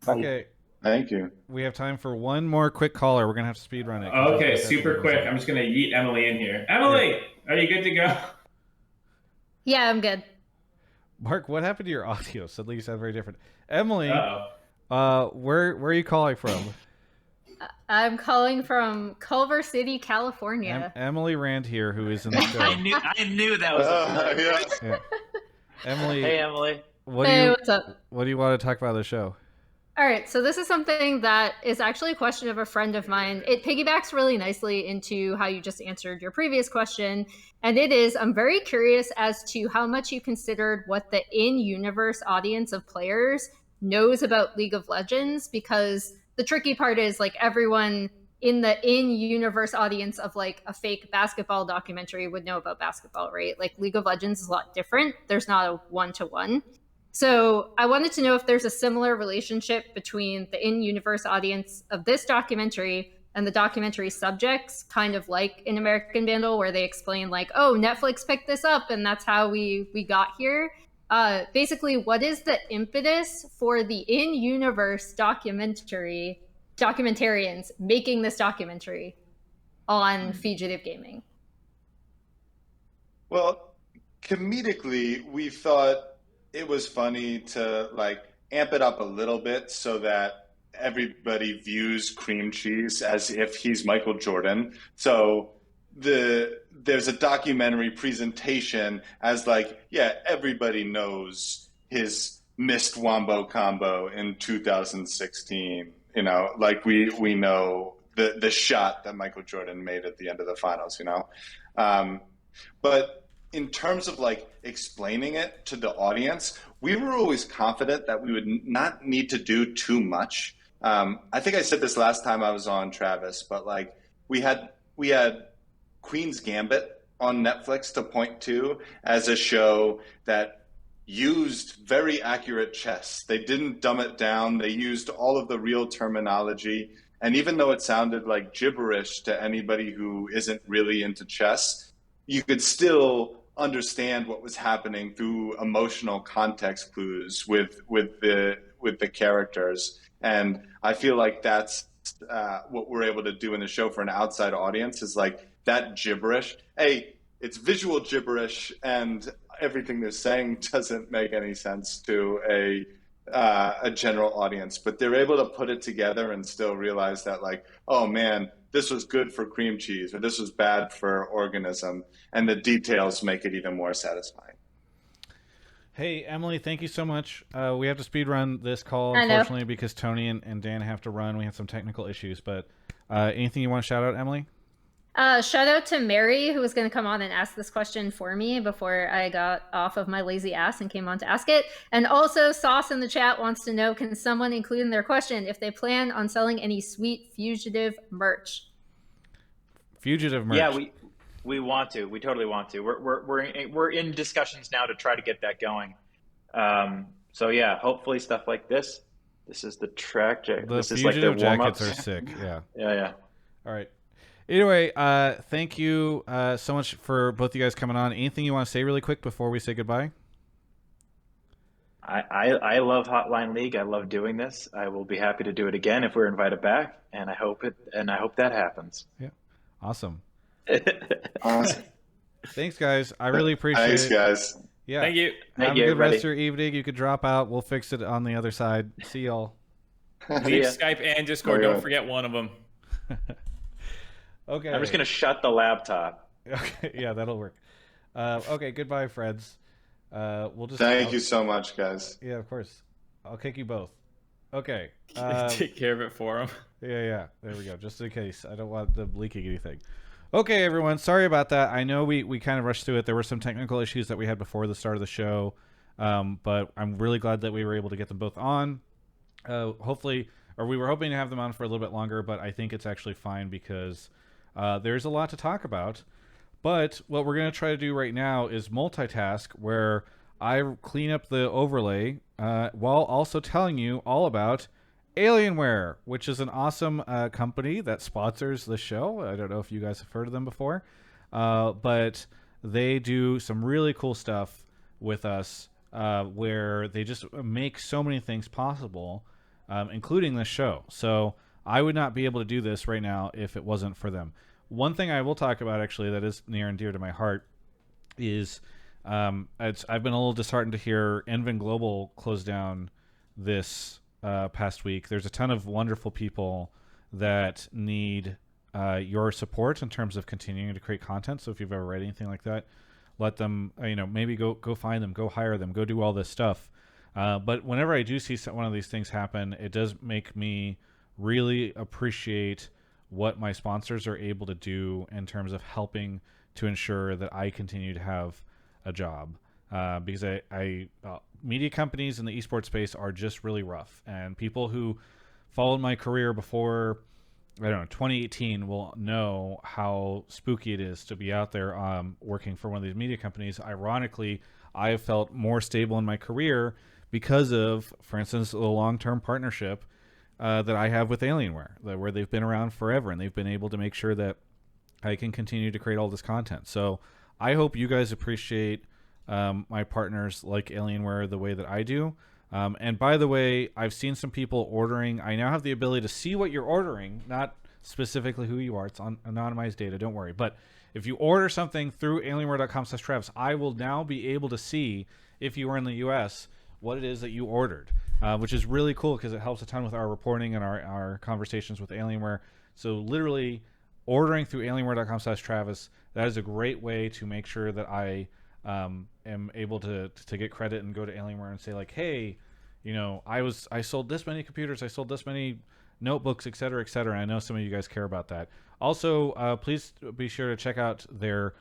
Okay. Thank you. We have time for one more quick caller. We're going to have to speed run it. Okay, super quick. I'm just going to yeet Emily in here. Emily, are you good to go? Yeah, I'm good. Mark, what happened to your audio? Suddenly you sound very different. Emily, Uh-oh. where are you calling from? I'm calling from Culver City, California. Emily Rand here, who is in the show. I knew that was. Yeah. Emily. Hey, Emily. What's up? What do you want to talk about on the show? All right, so this is something that is actually a question of a friend of mine. It piggybacks really nicely into how you just answered your previous question. And it is, I'm very curious as to how much you considered what the in-universe audience of players knows about League of Legends, because the tricky part is like everyone in the in-universe audience of like a fake basketball documentary would know about basketball, right? Like League of Legends is a lot different. There's not a one-to-one. So I wanted to know if there's a similar relationship between the in-universe audience of this documentary and the documentary subjects, kind of like in American Vandal, where they explain like, oh, Netflix picked this up and that's how we got here. Basically, what is the impetus for the in-universe documentarians making this documentary on fugitive gaming? Well, comedically, we thought it was funny to like amp it up a little bit so that everybody views Cream Cheese as if he's Michael Jordan. So there's a documentary presentation as like, yeah, everybody knows his missed Wombo combo in 2016. You know, like we know the shot that Michael Jordan made at the end of the finals, you know. But in terms of like explaining it to the audience, we were always confident that we would not need to do too much. I think I said this last time I was on, Travis, but like we had Queen's Gambit on Netflix to point to as a show that used very accurate chess. They didn't dumb it down. They used all of the real terminology. And even though it sounded like gibberish to anybody who isn't really into chess, you could still understand what was happening through emotional context clues with the characters. And I feel like that's what we're able to do in the show for an outside audience is like that gibberish. Hey, it's visual gibberish, and everything they're saying doesn't make any sense to a general audience, but they're able to put it together and still realize that like, oh man, this was good for Cream Cheese, or this was bad for Organism, and the details make it even more satisfying. Hey, Emily, thank you so much. We have to speed run this call, unfortunately, because Tony and Dan have to run. We had some technical issues, but anything you want to shout out, Emily? Shout out to Mary, who was going to come on and ask this question for me before I got off of my lazy ass and came on to ask it. And also, Sauce in the chat wants to know, can someone include in their question if they plan on selling any sweet Fugitive merch? Fugitive merch? Yeah, we want to. We totally want to. We're in discussions now to try to get that going. So yeah, hopefully stuff like this This is the track jacket. The This is like fugitive the warm-ups. jackets are sick. Yeah. Yeah. All right. Anyway, thank you so much for both you guys coming on. Anything you want to say really quick before we say goodbye? I love Hotline League. I love doing this. I will be happy to do it again if we're invited back, and I hope that happens. Yeah. Awesome. Awesome. Thanks, guys. I really appreciate Thanks, it. guys. Yeah. Thank you. Have Thank a you, good everybody. rest of your evening. You could drop out. We'll fix it on the other side. See y'all. Leave ya. Skype and Discord. Okay. Don't forget one of them. Okay. I'm just gonna shut the laptop. Okay. Yeah, that'll work. Okay. Goodbye, friends. We'll just. Thank you so much, guys. Yeah, of course. I'll kick you both. Okay. Take care of it for them. Yeah. There we go. Just in case. I don't want them leaking anything. Okay, everyone. Sorry about that. I know we kind of rushed through it. There were some technical issues that we had before the start of the show, but I'm really glad that we were able to get them both on. Hopefully, or we were hoping to have them on for a little bit longer, but I think it's actually fine because there's a lot to talk about. But what we're going to try to do right now is multitask, where I clean up the overlay while also telling you all about Alienware, which is an awesome company that sponsors the show. I don't know if you guys have heard of them before, but they do some really cool stuff with us where they just make so many things possible, including this show. So I would not be able to do this right now if it wasn't for them. One thing I will talk about, actually, that is near and dear to my heart is I've been a little disheartened to hear Envin Global close down this past week. There's a ton of wonderful people that need your support in terms of continuing to create content. So if you've ever read anything like that, let them, maybe go find them, go hire them, go do all this stuff. But whenever I do see one of these things happen, it does make me really appreciate what my sponsors are able to do in terms of helping to ensure that I continue to have a job. Because media companies in the esports space are just really rough, and people who followed my career before, 2018 will know how spooky it is to be out there working for one of these media companies. Ironically, I have felt more stable in my career because of, for instance, the long-term partnership that I have with Alienware, where they've been around forever and they've been able to make sure that I can continue to create all this content. So I hope you guys appreciate my partners like Alienware the way that I do. And by the way, I've seen some people ordering. I now have the ability to see what you're ordering, not specifically who you are. It's on anonymized data, don't worry. But if you order something through alienware.com/Travis, I will now be able to see, if you are in the US, what it is that you ordered, which is really cool because it helps a ton with our reporting and our conversations with Alienware. So literally ordering through alienware.com/Travis, that is a great way to make sure that I am able to get credit and go to Alienware and say, like, hey, I sold this many computers, I sold this many notebooks, et cetera, et cetera. And I know some of you guys care about that. Also, please be sure to check out their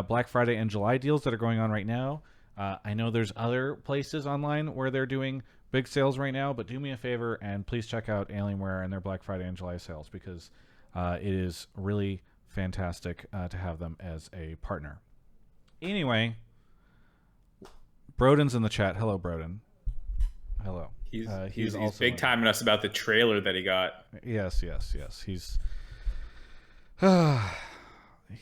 Black Friday and July deals that are going on right now. I know there's other places online where they're doing big sales right now, but do me a favor and please check out Alienware and their Black Friday and July sales, because it is really fantastic to have them as a partner. Anyway, Broden's in the chat. Hello, Broden. Hello. He's also big timing us about the trailer that he got. Yes. He's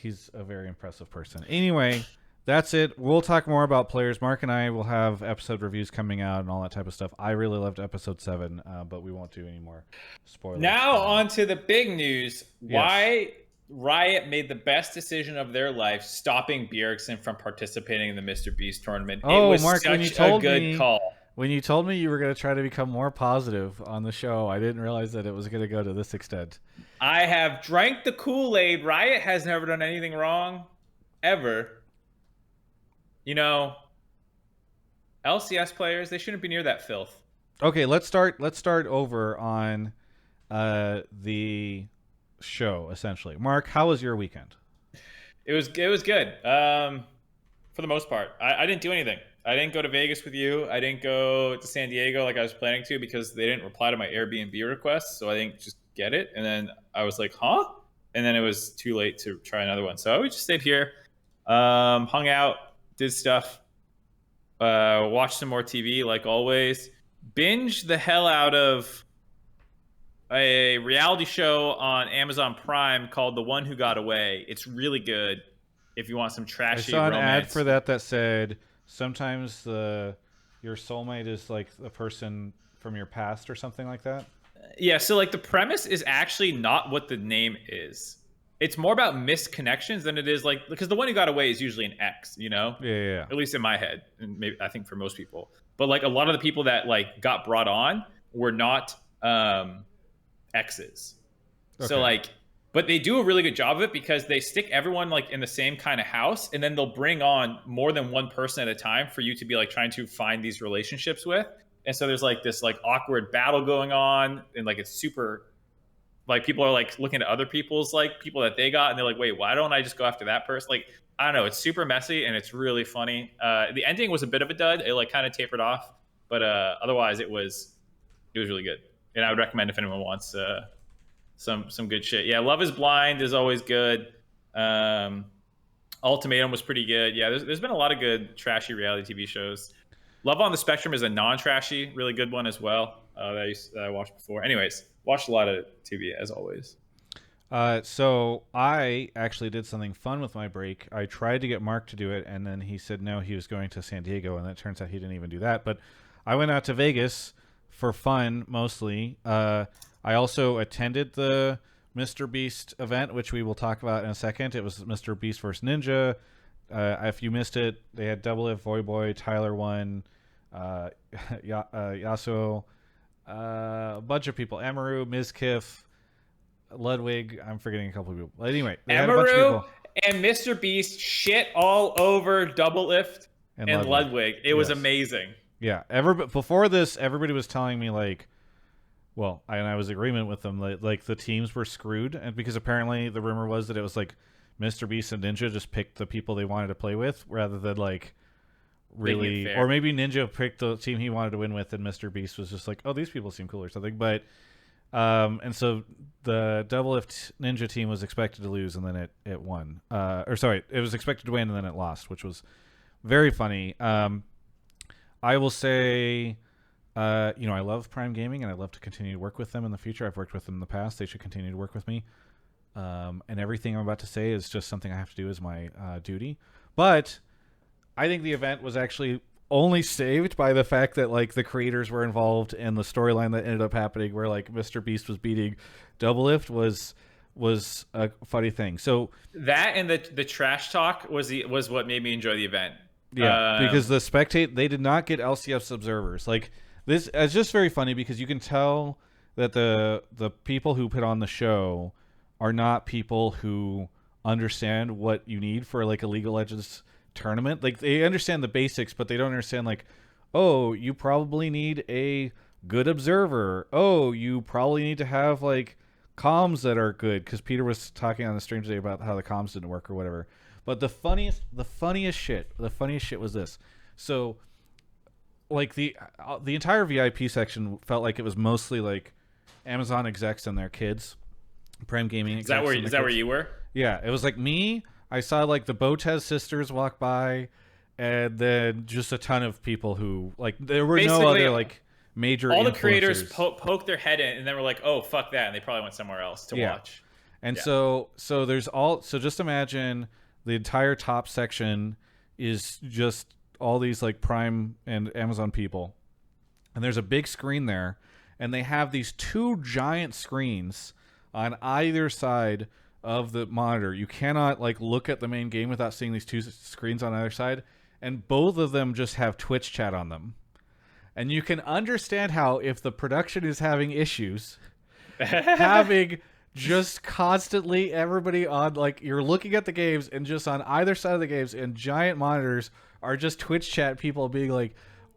he's a very impressive person. Anyway, that's it. We'll talk more about players. Mark and I will have episode reviews coming out and all that type of stuff. I really loved episode 7, but we won't do any more spoilers. Now on to the big news. Yes. Why Riot made the best decision of their life, stopping Bjergsen from participating in the Mr. Beast tournament. Oh, it was Mark, when you such told a good me, call. When you told me you were going to try to become more positive on the show, I didn't realize that it was going to go to this extent. I have drank the Kool-Aid. Riot has never done anything wrong, ever. LCS players, they shouldn't be near that filth. Okay, let's start over on the show, essentially. Mark, how was your weekend? It was good. For the most part. I didn't do anything. I didn't go to Vegas with you. I didn't go to San Diego like I was planning to because they didn't reply to my Airbnb request, so I didn't just get it. And then I was like, huh? And then it was too late to try another one. So we just stayed here, hung out, did stuff, watched some more TV like always. binge the hell out of a reality show on Amazon Prime called The One Who Got Away. It's really good if you want some trashy I saw an romance. ad for that said sometimes your soulmate is like the person from your past or something like that. Yeah, so like the premise is actually not what the name is. It's more about missed connections than it is like, because the one who got away is usually an ex, you know? Yeah. At least in my head, and maybe I think for most people. But like a lot of the people that like got brought on were not exes. Okay. So like, but they do a really good job of it because they stick everyone like in the same kind of house, and then they'll bring on more than one person at a time for you to be like trying to find these relationships with. And so there's like this like awkward battle going on, and like it's super like people are like looking at other people's like people that they got, and they're like, wait, why don't I just go after that person? Like, I don't know, it's super messy and it's really funny. The ending was a bit of a dud. It like kind of tapered off, but otherwise it was really good. And I would recommend if anyone wants some good shit. Yeah, Love is Blind is always good. Ultimatum was pretty good. Yeah, there's been a lot of good trashy reality TV shows. Love on the Spectrum is a non-trashy, really good one as well that I watched before. Anyways, watched a lot of TV as always. So I actually did something fun with my break. I tried to get Mark to do it, and then he said no, he was going to San Diego, and it turns out he didn't even do that. But I went out to Vegas for fun, mostly. I also attended the Mr. Beast event, which we will talk about in a second. It was Mr. Beast vs. Ninja. If you missed it, they had Double If, Voyboy, Tyler won, Yasuo, a bunch of people, Amaru, Mizkif, Ludwig. I'm forgetting a couple of people. But anyway, they had a bunch of people. And Mr. Beast shit all over Double Lift and Ludwig. It was amazing. Yeah. Before this, everybody was telling me like, well, I was in agreement with them. Like the teams were screwed, and because apparently the rumor was that it was like Mr. Beast and Ninja just picked the people they wanted to play with, rather than like really, or maybe Ninja picked the team he wanted to win with, and Mr. Beast was just like, oh, these people seem cool or something. But and so the Double Lift Ninja team was expected to lose, and then it won. It was expected to win, and then it lost, which was very funny. I will say, I love Prime Gaming, and I'd love to continue to work with them in the future. I've worked with them in the past. They should continue to work with me. And everything I'm about to say is just something I have to do as my duty. But I think the event was actually only saved by the fact that like the creators were involved, and the storyline that ended up happening where like Mr. Beast was beating Double Lift was a funny thing. So that and the trash talk was what made me enjoy the event. Yeah, because they did not get LCS observers. Like this, it's just very funny because you can tell that the people who put on the show are not people who understand what you need for like a League of Legends tournament. Like they understand the basics, but they don't understand like, oh, you probably need a good observer. Oh, you probably need to have like comms that are good, because Peter was talking on the stream today about how the comms didn't work or whatever. But the funniest shit was this. So like the entire VIP section felt like it was mostly like Amazon execs and their kids. Prime Gaming. Is that where you were? Yeah, it was like me. I saw like the Botez sisters walk by, and then just a ton of people who like there were basically no other like major. All influencers. The creators poked their head in, and then were like, "Oh fuck that," and they probably went somewhere else to watch. And so there's so just imagine the entire top section is just all these like Prime and Amazon people, and there's a big screen there, and they have these two giant screens on either side of the monitor. You cannot like look at the main game without seeing these two screens on either side, and both of them just have Twitch chat on them. And you can understand how, if the production is having issues, having just constantly everybody on, like, you're looking at the games, and just on either side of the games and giant monitors are just Twitch chat people being like,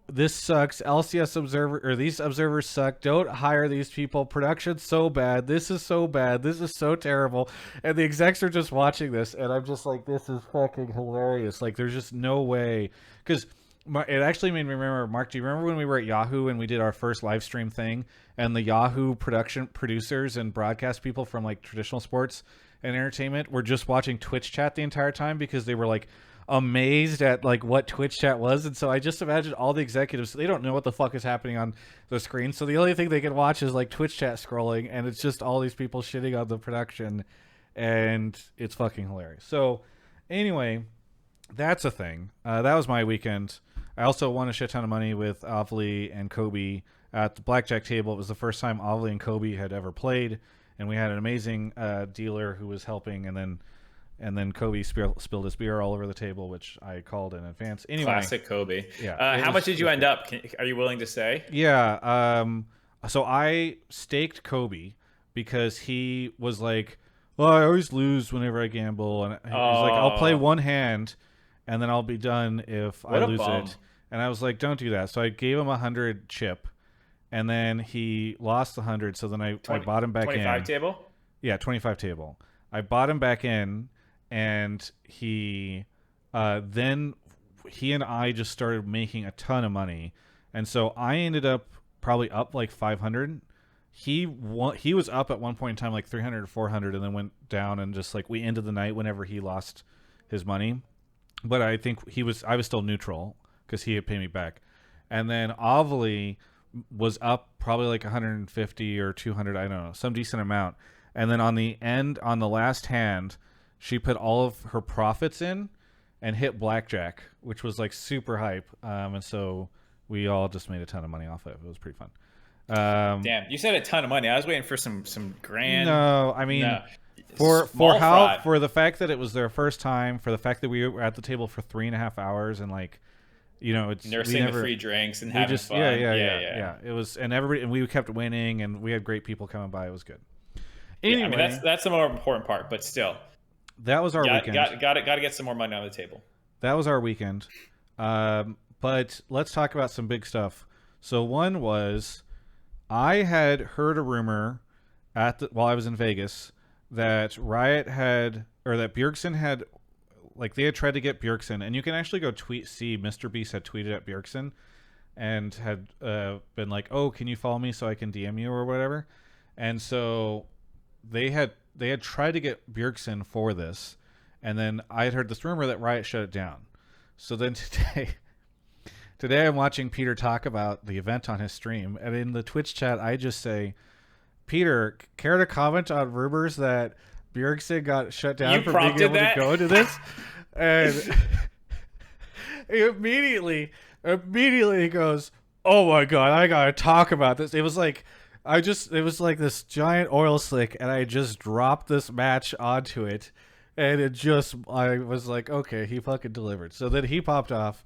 this sucks, LCS observer, or these observers suck, don't hire these people, production's so bad, this is so bad, this is so terrible. And the execs are just watching this, and I'm just like, this is fucking hilarious. Like, there's just no way. Because it actually made me remember, Mark, do you remember when we were at Yahoo and we did our first live stream thing, and the Yahoo producers and broadcast people from like traditional sports and entertainment were just watching Twitch chat the entire time because they were like, amazed at like what Twitch chat was, and so I just imagine all the executives, they don't know what the fuck is happening on the screen, so the only thing they can watch is like Twitch chat scrolling, and it's just all these people shitting on the production, and it's fucking hilarious. So anyway, that's a thing. That was my weekend. I also won a shit ton of money with Ovly and Kobe at the blackjack table. It was the first time Ovly and Kobe had ever played, and we had an amazing dealer who was helping, and then Kobe spilled his beer all over the table, which I called in advance. Anyway, Classic Kobe. Yeah. How much did you end up? Are you willing to say? Yeah. So I staked Kobe because he was like, "Well, I always lose whenever I gamble," and he's like, "I'll play one hand, and then I'll be done if I lose it." And I was like, "Don't do that." So I gave him 100 chip, and then he lost 100. So then I bought him back 25 in. table. Yeah, 25 table. I bought him back in. And then he and I just started making a ton of money, and so I ended up probably up like 500. He was up at one point in time like 300 or 400, and then went down, and just like we ended the night whenever he lost his money. But I think I was still neutral because he had paid me back, and then Ovly was up probably like 150 or 200, I don't know, some decent amount, and then on the last hand, she put all of her profits in and hit blackjack, which was like super hype. And so we all just made a ton of money off of it. It was pretty fun. Damn, you said a ton of money. I was waiting for some grand. No, I mean, No. for Fraud. for the fact that it was their first time, for the fact that we were at the table for 3.5 hours, and like, you know, it's nursing the free drinks and having fun. Yeah. It was, and we kept winning, and we had great people coming by. It was good. Anyway, I mean, that's the more important part, but still. That was our weekend. Got to get some more money on the table. That was our weekend. But let's talk about some big stuff. So one was, I had heard a rumor while I was in Vegas that Riot had, or that Bjergsen had, like they had tried to get Bjergsen, and you can actually go see Mr. Beast had tweeted at Bjergsen and had been like, "Oh, can you follow me so I can DM you or whatever?" And so they had tried to get Bjergsen for this, and then I had heard this rumor that Riot shut it down. So then today I'm watching Peter talk about the event on his stream, and in the Twitch chat I just say, "Peter, care to comment on rumors that Bjergsen got shut down for being able to go to this?" And he immediately goes, "Oh my god, I gotta talk about this." It was like this giant oil slick, and I just dropped this match onto it, and I was like, okay, he fucking delivered. So then he popped off,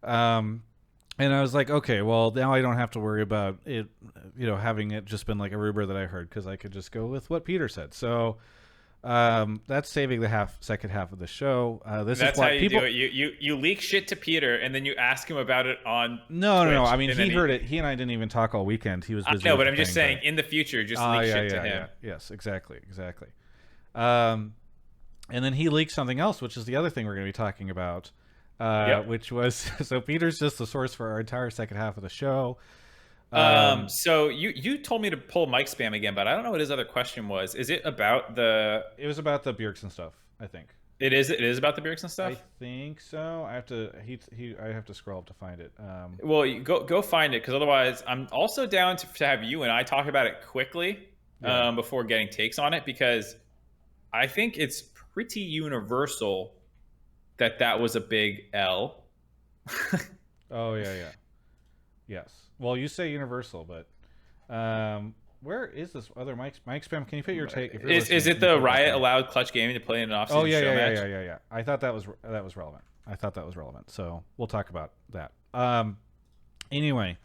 and I was like, okay, well, now I don't have to worry about it, having it just been like a rumor that I heard, because I could just go with what Peter said. So that's saving the second half of the show. That's how you do it. You leak shit to Peter, and then you ask him about it on No. Twitch, I mean, he heard it. He and I didn't even talk all weekend. He was busy. No, but I'm just saying, in the future, just leak shit to him. Yeah. Yes, exactly. And then he leaked something else, which is the other thing we're going to be talking about, which was so Peter's just the source for our entire second half of the show. So you told me to pull mic spam again, but I don't know what his other question was. Is it about the? It was about the Bjergsen stuff, I think. It is about the Bjergsen stuff. I think so. I have to. I have to scroll up to find it. Well, you go find it, because otherwise, I'm also down to have you and I talk about it quickly before getting takes on it, because I think it's pretty universal that was a big L. Oh yeah. Yes. Well, you say universal, but where is this other mic spam? Can you put your take? Is it the Riot allowed Clutch Gaming to play in an off-season show match? Yeah. I thought that was relevant. So we'll talk about that. Anyway,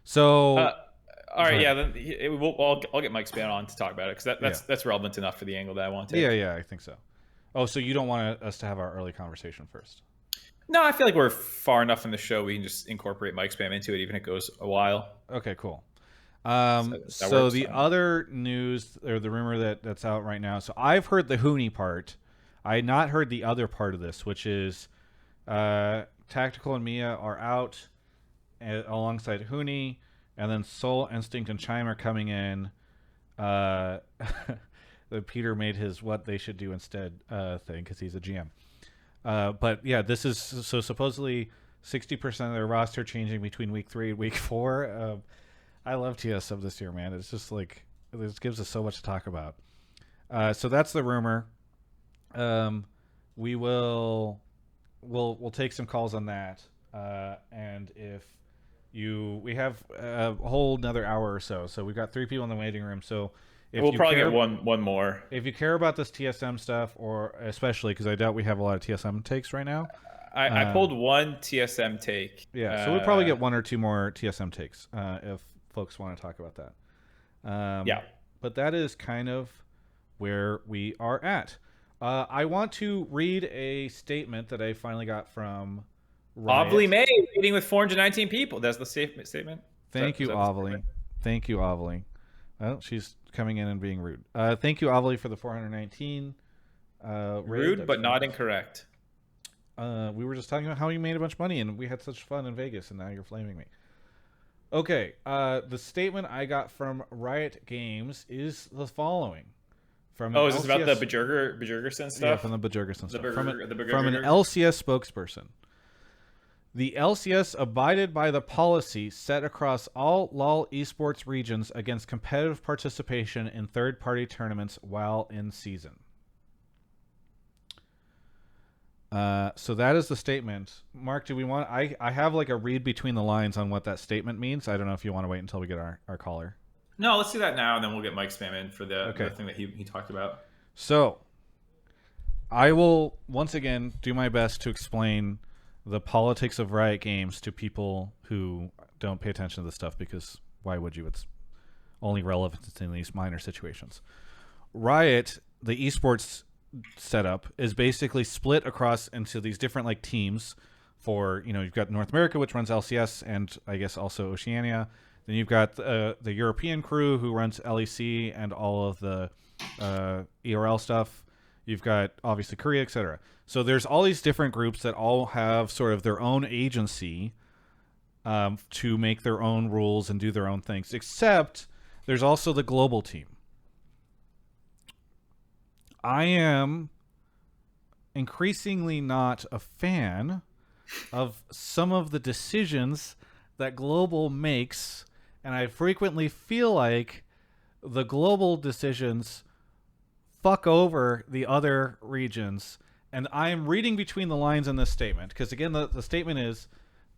so all right, yeah. Then I'll get Mike Span on to talk about it, because that's relevant enough for the angle that I want to. Yeah, I think so. Oh, so you don't want us to have our early conversation first? No, I feel like we're far enough in the show we can just incorporate mic spam into it, even if it goes a while. Okay, cool. So the other news, or the rumor that's out right now, so I've heard the Huni part. I had not heard the other part of this, which is Tactical and Mia are out alongside Huni, and then Soul, Instinct, and Chime are coming in. Peter made his what they should do instead thing, because he's a GM. But yeah, this is so supposedly 60% of their roster changing between week 3 and week 4. I love TSM this year, man. It's just like this gives us so much to talk about. So that's the rumor. We'll take some calls on that, and if we have a whole another hour or so. So we've got 3 people in the waiting room. So if we'll you probably care, get one more. If you care about this TSM stuff, or especially because I doubt we have a lot of TSM takes right now. I pulled one TSM take. Yeah, so we'll probably get 1 or 2 more TSM takes if folks want to talk about that. Yeah. But that is kind of where we are at. I want to read a statement that I finally got from Riot. Ovely May meeting with 419 people. That's the statement. Thank you, Ovely. Thank you, Ovely. Well, she's coming in and being rude. Thank you, Ovely, for the 419. Rude, but not incorrect. We were just talking about how you made a bunch of money and we had such fun in Vegas, and now you're flaming me. Okay, the statement I got from Riot Games is the following. From is this about the Bajurgerson stuff? Yeah, from the Bajurgerson stuff. From an LCS LCS spokesperson. The LCS abided by the policy set across all LoL esports regions against competitive participation in third-party tournaments while in season. So that is the statement. Mark, do we want... I have like a read between the lines on what that statement means. I don't know if you want to wait until we get our caller. No, let's do that now, and then we'll get Mike Spam in for the thing that he talked about. So, I will, once again, do my best to explain the politics of Riot Games to people who don't pay attention to this stuff, because why would you? It's only relevant in these minor situations. Riot, the esports setup, is basically split across into these different like teams for, you've got North America, which runs LCS, and I guess also Oceania. Then you've got the European crew who runs LEC and all of the ERL stuff. You've got, obviously, Korea, etc. So there's all these different groups that all have sort of their own agency to make their own rules and do their own things, except there's also the global team. I am increasingly not a fan of some of the decisions that global makes, and I frequently feel like the global decisions fuck over the other regions. And I am reading between the lines in this statement, because again, the statement is,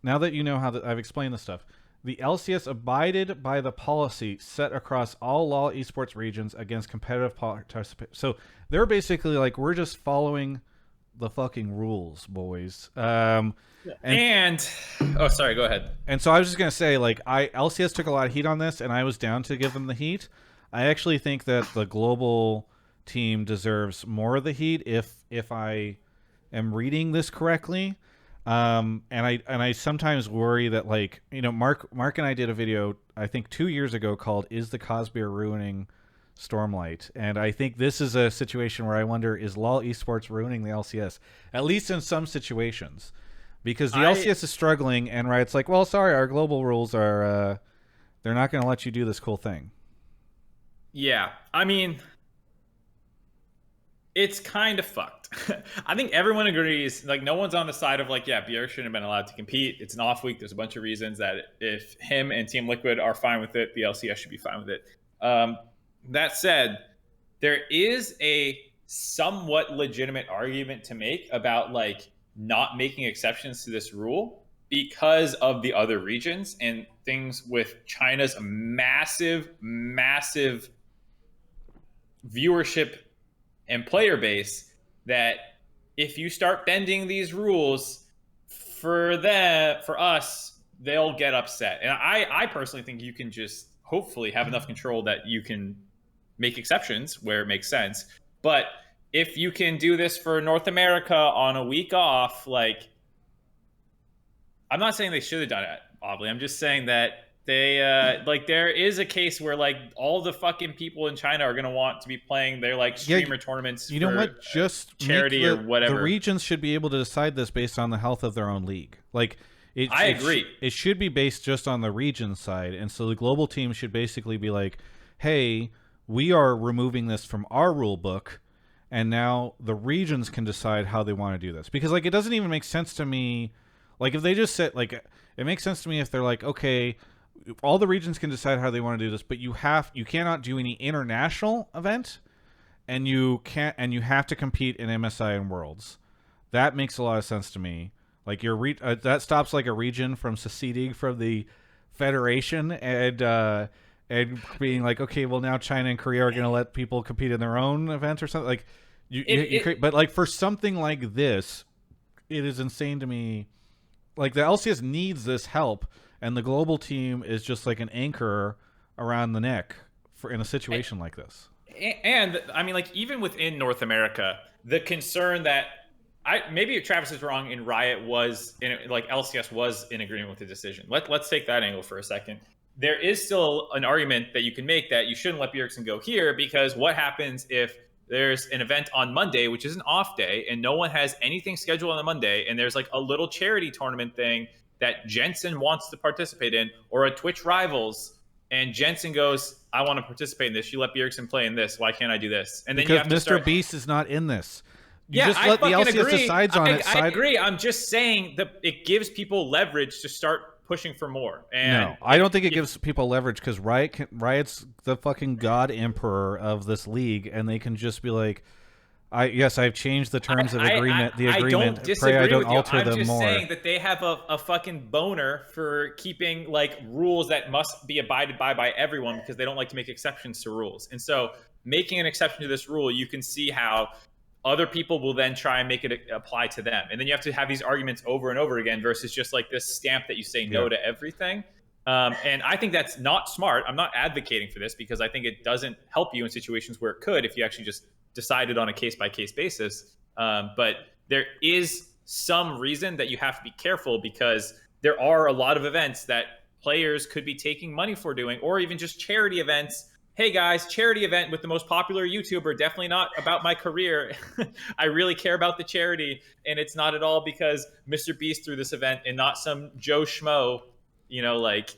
now that you know how I've explained this stuff, the LCS abided by the policy set across all LoL esports regions against competitive participation. So they're basically like, we're just following the fucking rules, boys. Sorry, go ahead. And so I was just gonna say, like, LCS took a lot of heat on this, and I was down to give them the heat. I actually think that the global team deserves more of the heat if I am reading this correctly. And I sometimes worry that, like, Mark and I did a video I think 2 years ago called "Is the Cosbeer Ruining Stormlight?" And I think this is a situation where I wonder, is LoL esports ruining the LCS, at least in some situations, because the LCS is struggling, and Riot's like, well, sorry, our global rules are they're not going to let you do this cool thing. Yeah, I mean, it's kind of fucked. I think everyone agrees, like, no one's on the side of, like, yeah, Bjerg shouldn't have been allowed to compete. It's an off week. There's a bunch of reasons that if him and Team Liquid are fine with it, the LCS should be fine with it. That said, there is a somewhat legitimate argument to make about, like, not making exceptions to this rule because of the other regions and things with China's massive viewership and player base, that if you start bending these rules for us, they'll get upset. And I personally think you can just hopefully have enough control that you can make exceptions where it makes sense. But if you can do this for North America on a week off, like, I'm not saying they should have done it, obviously. I'm just saying that they like, there is a case where, like, all the fucking people in China are going to want to be playing their, like, streamer tournaments. You know what? Just charity or whatever. The regions should be able to decide this based on the health of their own league. Like, I agree. It should be based just on the region side, and so the global team should basically be like, hey, we are removing this from our rule book, and now the regions can decide how they want to do this. Because like it doesn't even make sense to me. Like if they just said like it makes sense to me if they're like, okay, all the regions can decide how they want to do this, but you cannot do any international event, and you have to compete in MSI and Worlds. That makes a lot of sense to me. Like that stops like a region from seceding from the federation and being like, okay, well now China and Korea are going to let people compete in their own events or something. Like but like for something like this, it is insane to me. Like the LCS needs this help, and the global team is just like an anchor around the neck in a situation like this. And I mean, like even within North America, the concern that maybe Travis is wrong and Riot was like LCS was in agreement with the decision. Let's take that angle for a second. There is still an argument that you can make that you shouldn't let Bjergsen go here, because what happens if there's an event on Monday, which is an off day, and no one has anything scheduled on the Monday, and there's like a little charity tournament thing that Jensen wants to participate in, or a Twitch Rivals, and Jensen goes, I want to participate in this. You let Bjergsen play in this. Why can't I do this? And then because you have to Mr. Beast is not in this. You just let the LCS decides on it. I agree. I'm just saying that it gives people leverage to start pushing for more. And no, I don't think it gives people leverage, because Riot's the fucking god emperor of this league, and they can just be like, I've changed the terms of agreement. I don't disagree I don't with you. alter I'm them just more. saying that they have a fucking boner for keeping like rules that must be abided by everyone, because they don't like to make exceptions to rules. And so making an exception to this rule, you can see how other people will then try and make it apply to them. And then you have to have these arguments over and over again versus just like this stamp that you say no to everything. And I think that's not smart. I'm not advocating for this, because I think it doesn't help you in situations where it could if you actually just decided on a case-by-case basis. But there is some reason that you have to be careful, because there are a lot of events that players could be taking money for doing, or even just charity events. Hey guys, charity event with the most popular YouTuber, definitely not about my career. I really care about the charity, and it's not at all because Mr. Beast threw this event and not some Joe Schmo, like...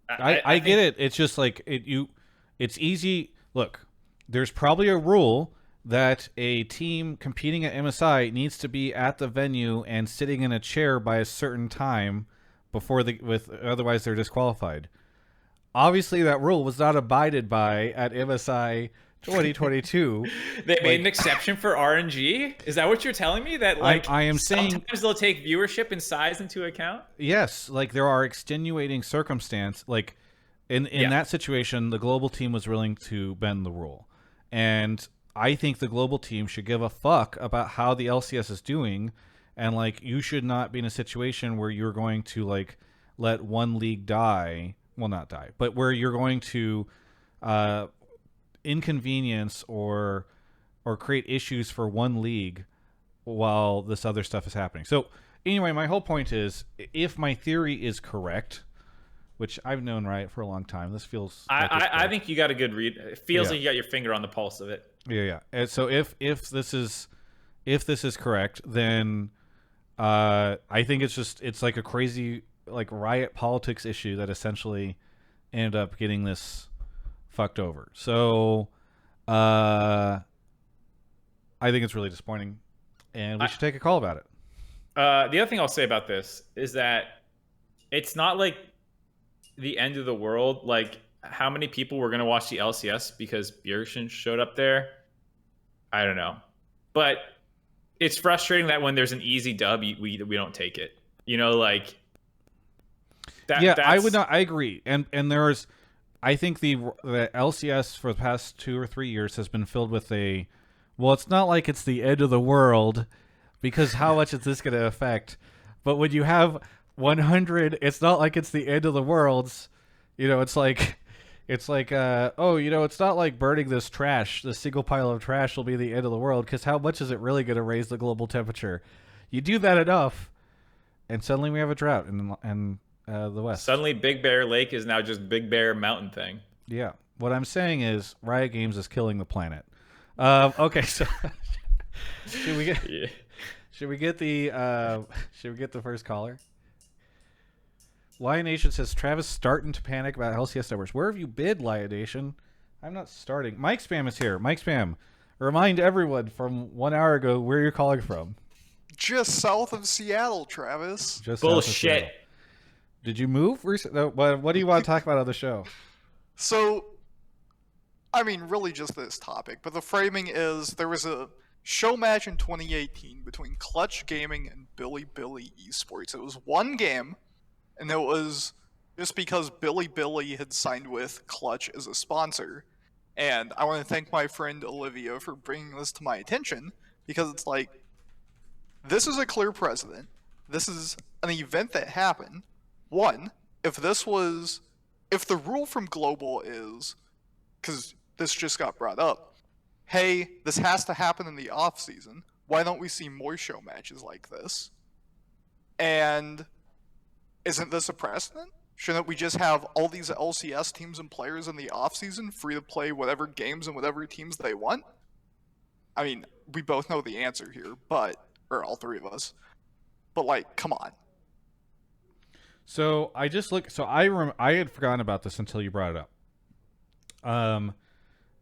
I get it. It's just like, it's easy. Look, there's probably a rule that a team competing at MSI needs to be at the venue and sitting in a chair by a certain time otherwise they're disqualified. Obviously, that rule was not abided by at MSI 2022. They made an exception for RNG? Is that what you're telling me? That I am saying sometimes they'll take viewership and size into account? Yes, like there are extenuating circumstances. Like in that situation, the global team was willing to bend the rule. And I think the global team should give a fuck about how the LCS is doing, and like you should not be in a situation where you're going to like let one league die. Well, not die, but where you're going to inconvenience or create issues for one league while this other stuff is happening. So anyway, my whole point is, if my theory is correct, which I've known Riot for a long time, this feels like I think you got a good read. It feels like you got your finger on the pulse of it. Yeah. And so if this is correct, then I think it's like a crazy like Riot politics issue that essentially ended up getting this fucked over. So I think it's really disappointing, and we should take a call about it. The other thing I'll say about this is that it's not like the end of the world. Like, how many people were going to watch the LCS because Bjergsen showed up there? I don't know. But it's frustrating that when there's an easy dub, we don't take it. Like... I agree. And there's, I think the LCS for the past 2 or 3 years has been filled with it's not like it's the end of the world, because how much is this going to affect? But when you have 100, it's not like it's the end of the worlds. It's like, it's not like burning this single pile of trash will be the end of the world, because how much is it really going to raise the global temperature? You do that enough, and suddenly we have a drought and the West. Suddenly Big Bear Lake is now just Big Bear Mountain thing. Yeah. What I'm saying is Riot Games is killing the planet. Okay, so should we get the first caller? Lion Nation says Travis starting to panic about LCS numbers. Where have you been, Lion Nation? I'm not starting. Mike Spam is here. Mike Spam, Remind everyone from 1 hour ago where you're calling from. Just south of Seattle, Travis. Just south of Bullshit. Seattle. Did you move recently? What do you want to talk about on the show? So, I mean, really just this topic, but the framing is there was a show match in 2018 between Clutch Gaming and Billy Esports. It was one game, and it was just because Billy had signed with Clutch as a sponsor. And I want to thank my friend Olivia for bringing this to my attention, because it's like, this is a clear precedent. This is an event that happened. One, if the rule from Global is, because this just got brought up, hey, this has to happen in the off season, why don't we see more show matches like this? And isn't this a precedent? Shouldn't we just have all these LCS teams and players in the off season free to play whatever games and whatever teams they want? I mean, we both know the answer here, or all three of us, but like, come on. So I just look. So I had forgotten about this until you brought it up.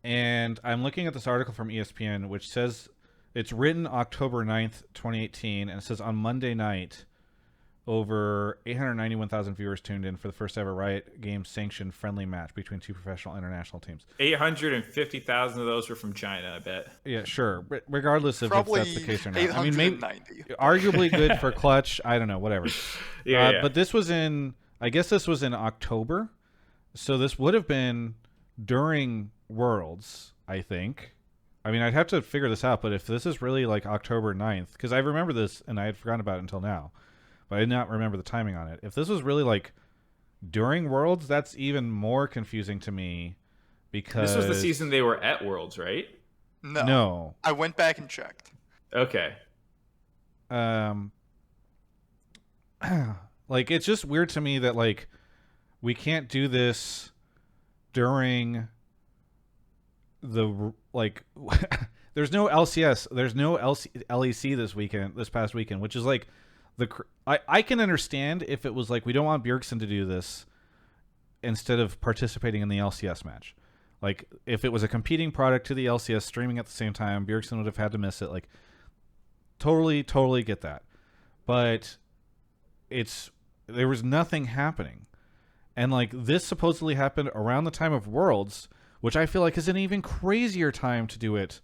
And I'm looking at this article from ESPN, which says it's written October 9th, 2018, and it says on Monday night, over 891,000 viewers tuned in for the first ever Riot Games sanctioned friendly match between two professional international teams. 850,000 of those were from China, I bet. Yeah, sure. Regardless of Probably if that's the case or not. 890. I mean, maybe arguably good for Clutch. I don't know, whatever. Yeah. But this was I guess this was in October. So this would have been during Worlds, I think. I mean, I'd have to figure this out, but if this is really like October 9th, because I remember this and I had forgotten about it until now, but I did not remember the timing on it. If this was really like during Worlds, that's even more confusing to me, because this was the season they were at Worlds, right? No. I went back and checked. Okay. Like, it's just weird to me that like we can't do this during the like there's no LCS, there's no LEC this past weekend, which is like I can understand if it was like we don't want Bjergsen to do this instead of participating in the LCS match. Like if it was a competing product to the LCS streaming at the same time, Bjergsen would have had to miss it. Like totally get that. But there was nothing happening. And like this supposedly happened around the time of Worlds, which I feel like is an even crazier time to do it.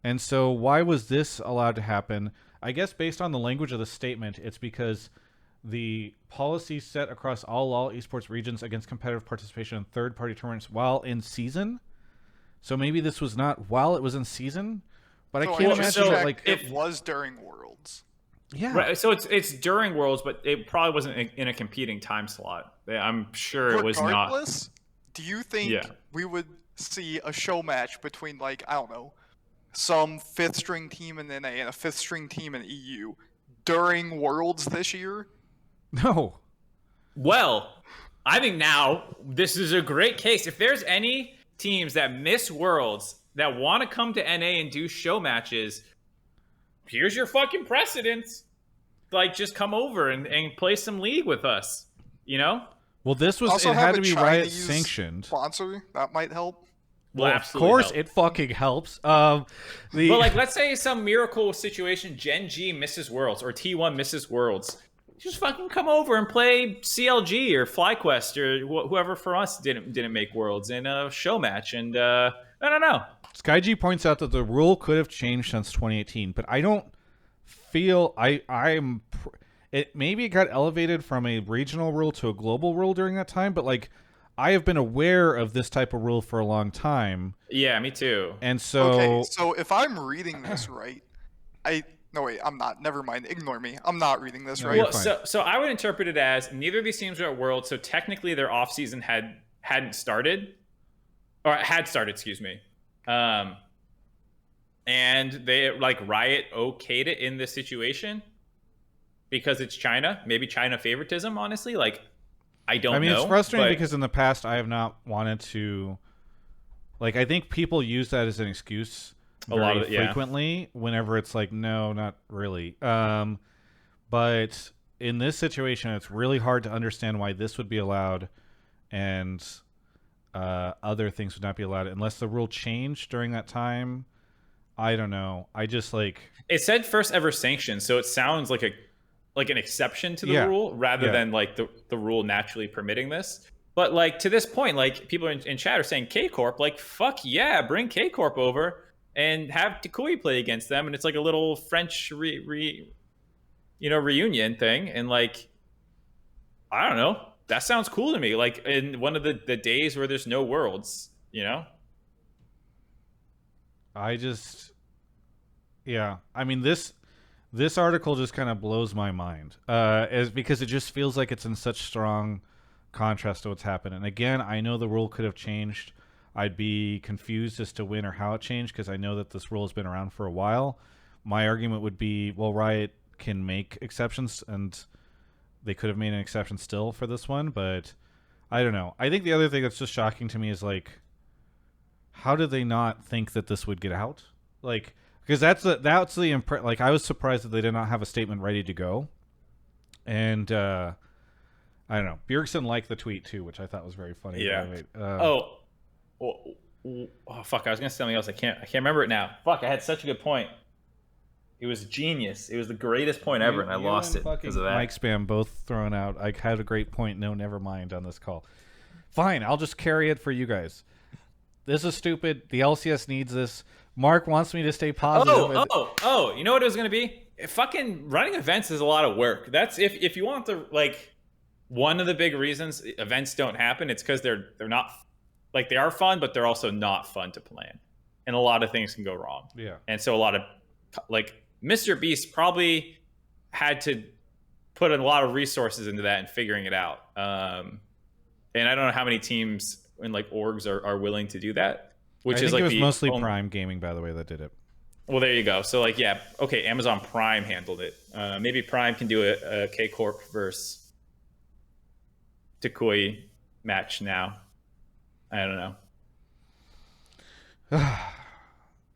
And so why was this allowed to happen? I guess based on the language of the statement, it's because the policy set across all esports regions against competitive participation in third-party tournaments while in season. So maybe this was not while it was in season, but I can't imagine that like it was during Worlds. Yeah. Right. So it's during Worlds, but it probably wasn't in a competing time slot. I'm sure it was not. Regardless, do you think we would see a show match between, like, I don't know, some fifth string team in NA and a fifth string team in EU during Worlds this year? No. Well, I think now this is a great case. If there's any teams that miss Worlds that want to come to NA and do show matches, here's your fucking precedence. Like, just come over and play some League with us, you know? Well, this was, Also it had have to a be Riot Chinese sanctioned. sponsor, that might help. Well, of course it fucking helps. But like, let's say some miracle situation, Gen G misses Worlds or T1 misses Worlds. Just fucking come over and play CLG or FlyQuest or whoever for us didn't make Worlds in a show match. And I don't know. SkyG points out that the rule could have changed since 2018, but I don't feel maybe it got elevated from a regional rule to a global rule during that time, but like I have been aware of this type of rule for a long time. Yeah, me too. And so okay, so if I'm reading this right, no wait, I'm not. Never mind. Ignore me. I'm not reading this right. Well, so I would interpret it as neither of these teams are at Worlds, so technically their off season hadn't started, or had started, excuse me. And they like Riot okayed it in this situation because it's China. Maybe China favoritism, honestly. Like, I don't know. I mean, it's frustrating because in the past I have not wanted to. Like, I think people use that as an excuse very frequently whenever it's like, no, not really. But in this situation, it's really hard to understand why this would be allowed and other things would not be allowed unless the rule changed during that time. I don't know. I just like it said first ever sanction, so it sounds like an exception to the rule rather than like the rule naturally permitting this. But like to this point, like people in chat are saying K Corp, like fuck yeah, bring K Corp over and have Takui play against them, and it's like a little French reunion thing, and like I don't know, that sounds cool to me. Like in one of the days where there's no worlds, I just, yeah. I mean, this article just kind of blows my mind, because it just feels like it's in such strong contrast to what's happened. And again, I know the rule could have changed. I'd be confused as to when or how it changed because I know that this rule has been around for a while. My argument would be, well, Riot can make exceptions, and they could have made an exception still for this one, but I don't know. I think the other thing that's just shocking to me is like, how did they not think that this would get out? Like, because that's the like I was surprised that they did not have a statement ready to go, and I don't know. Bjergsen liked the tweet too, which I thought was very funny. Yeah. Fuck! I was gonna say something else. I can't remember it now. Fuck! I had such a good point. It was genius. It was the greatest point ever, and I lost it because of that. Mike Spam both thrown out. I had a great point. No, never mind on this call. Fine, I'll just carry it for you guys. This is stupid. The LCS needs this. Mark wants me to stay positive. Oh! You know what it was gonna be? Fucking running events is a lot of work. That's if you want to like. One of the big reasons events don't happen, it's because they're not like they are fun, but they're also not fun to plan, and a lot of things can go wrong. Yeah, and so a lot of like Mr. Beast probably had to put a lot of resources into that and figuring it out. And I don't know how many teams and like orgs are willing to do that. Which I think it was mostly Prime Gaming, by the way, that did it. Well, there you go. So like, yeah, okay, Amazon Prime handled it. Maybe Prime can do a K Corp versus Takui match now. I don't know.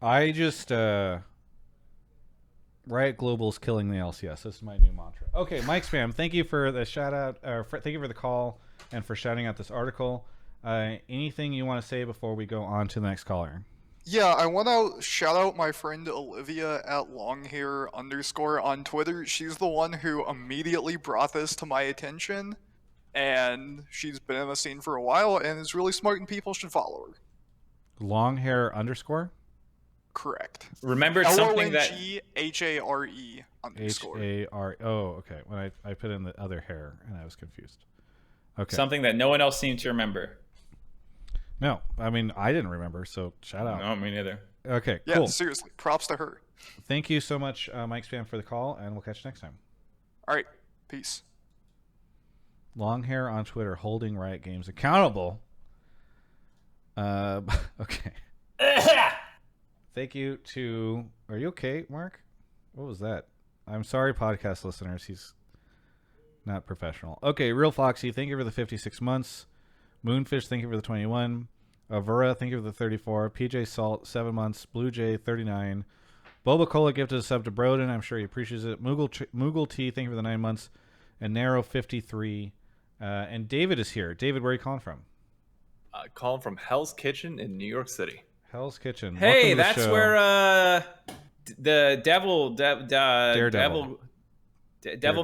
I just Riot Global's killing the LCS. This is my new mantra. Okay, Mike Spam, thank you for the shout out. Thank you for the call and for shouting out this article. Anything you want to say before we go on to the next caller? Yeah, I want to shout out my friend Olivia at Longhair_ on Twitter. She's the one who immediately brought this to my attention. And she's been in the scene for a while and is really smart, and people should follow her. Longhair_? Correct. Remember something that LONGHARE_. Oh, okay. When I put in the other hair and I was confused. Okay. Something that no one else seemed to remember. No, I mean I didn't remember, so shout out. No, me neither. Okay, yeah, cool. Seriously, props to her. Thank you so much, Mike Spam, for the call, and we'll catch you next time. All right, peace. Longhair on Twitter holding Riot Games accountable. Okay. Thank you to... Are you okay, Mark? What was that? I'm sorry, podcast listeners. He's not professional. Okay, Real Foxy, thank you for the 56 months. Moonfish, thank you for the 21. Avura, thank you for the 34. PJ Salt, 7 months. Blue Jay, 39. Boba Cola gifted a sub to Broden. I'm sure he appreciates it. Moogle T, thank you for the 9 months. And Narrow, 53. And David is here. David, where are you calling from? Calling from Hell's Kitchen in New York City. Hell's Kitchen. Hey, that's where the Devil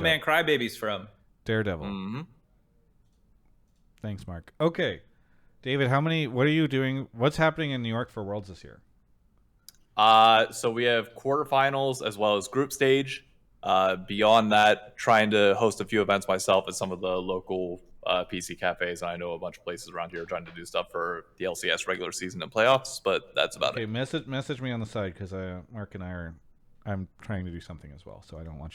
Man Crybaby's from. Daredevil. Mm-hmm. Thanks, Mark. Okay, David, what are you doing? What's happening in New York for Worlds this year? So we have quarterfinals as well as group stage. Beyond that, trying to host a few events myself at some of the local PC cafes. And I know a bunch of places around here trying to do stuff for the LCS regular season and playoffs, but that's about it. Okay, message me on the side because Mark and I'm trying to do something as well, so I don't want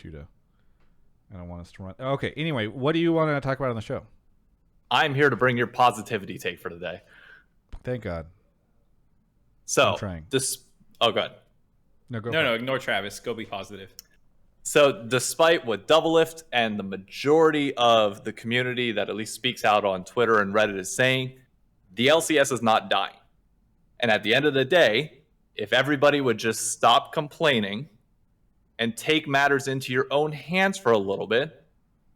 us to run. Okay, anyway, what do you want to talk about on the show? I'm here to bring your positivity take for today. Thank God. So, I'm trying. Oh, God. No, ignore Travis. Go be positive. So despite what Doublelift and the majority of the community that at least speaks out on Twitter and Reddit is saying, the LCS is not dying. And at the end of the day, if everybody would just stop complaining and take matters into your own hands for a little bit,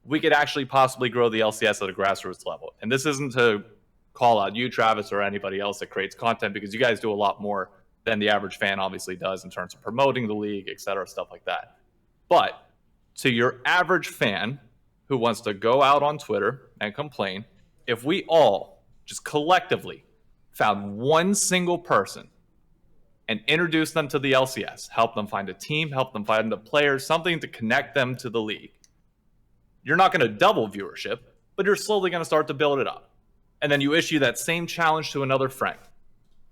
we could actually possibly grow the LCS at a grassroots level. And this isn't to call out you, Travis, or anybody else that creates content, because you guys do a lot more than the average fan obviously does in terms of promoting the league, etc., stuff like that. But to your average fan who wants to go out on Twitter and complain, if we all just collectively found one single person and introduced them to the LCS, help them find a team, help them find the players, something to connect them to the league, you're not going to double viewership, but you're slowly going to start to build it up. And then you issue that same challenge to another friend,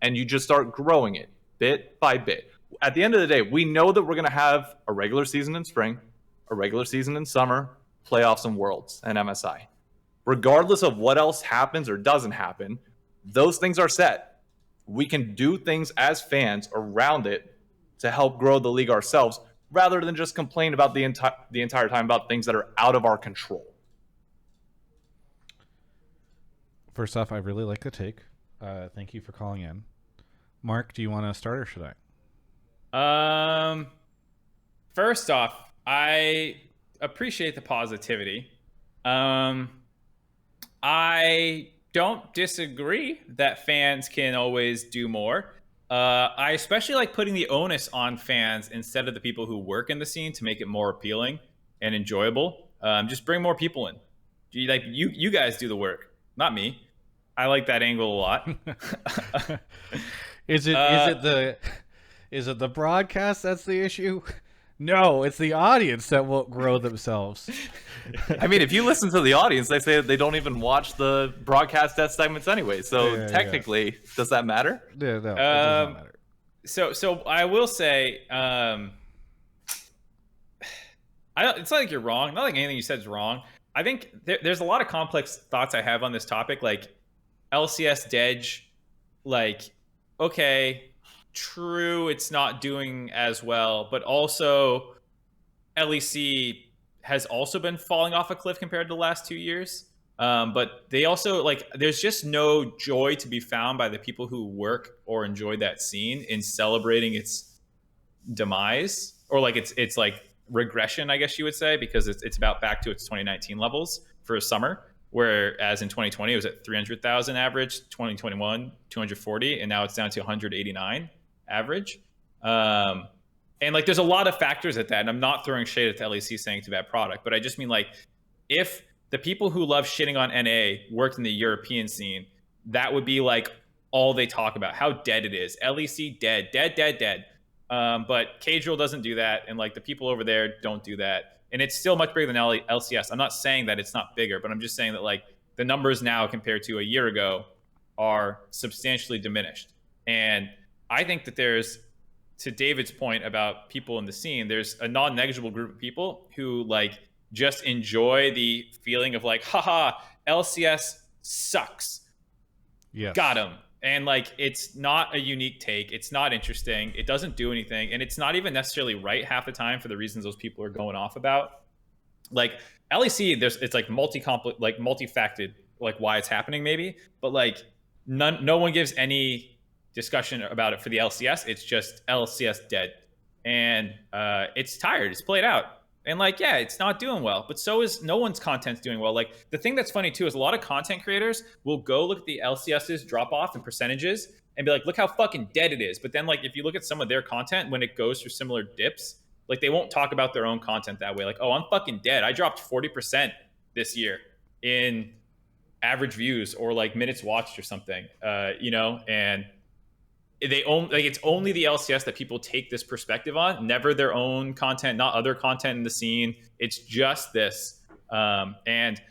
and you just start growing it bit by bit. At the end of the day, we know that we're going to have a regular season in spring, a regular season in summer, playoffs and worlds and MSI. Regardless of what else happens or doesn't happen, those things are set. We can do things as fans around it to help grow the league ourselves, rather than just complain about the entire time about things that are out of our control. First off, I really like the take. Thank you for calling in. Mark, do you want to start or should I? First off, I appreciate the positivity. I don't disagree that fans can always do more. I especially like putting the onus on fans instead of the people who work in the scene to make it more appealing and enjoyable. Just bring more people in. You guys do the work, not me. I like that angle a lot. Is it the broadcast that's the issue? No, it's the audience that won't grow themselves. I mean, if you listen to the audience, they say they don't even watch the broadcast test segments anyway. So technically, does that matter? Yeah, no, it doesn't matter. So I will say, it's not like you're wrong. Not like anything you said is wrong. I think there's a lot of complex thoughts I have on this topic, like LCS Dedge, like, okay, true, it's not doing as well, but also LEC has also been falling off a cliff compared to the last 2 years. But they also, like, there's just no joy to be found by the people who work or enjoy that scene in celebrating its demise, or like it's like regression, I guess you would say, because it's about back to its 2019 levels for a summer, whereas in 2020 it was at 300,000 average, 2021 240, and now it's down to 189 average. And like there's a lot of factors at that, and I'm not throwing shade at the LEC saying it's a bad product, but I just mean, like, if the people who love shitting on NA worked in the European scene, that would be like all they talk about, how dead it is. LEC dead. But Casual doesn't do that, and like the people over there don't do that, and it's still much bigger than LCS. I'm not saying that it's not bigger, but I'm just saying that like the numbers now compared to a year ago are substantially diminished. And I think that there's, to David's point about people in the scene, there's a non-negligible group of people who like just enjoy the feeling of like, haha, LCS sucks. Yes. Got him. And like, it's not a unique take. It's not interesting. It doesn't do anything. And it's not even necessarily right half the time for the reasons those people are going off about. Like LEC, it's like multifaceted, like why it's happening maybe, but like no one gives any discussion about it for the LCS. It's just LCS dead, and it's tired. It's played out, and like, yeah, it's not doing well, but so is no one's content's doing well. Like the thing that's funny too is a lot of content creators will go look at the LCS's drop off in percentages and be like, look how fucking dead it is. But then like if you look at some of their content when it goes through similar dips, like they won't talk about their own content that way. Like, oh, I'm fucking dead. I dropped 40% this year in average views or like minutes watched or something, and they own, like, it's only the LCS that people take this perspective on, never their own content, not other content in the scene. It's just this. And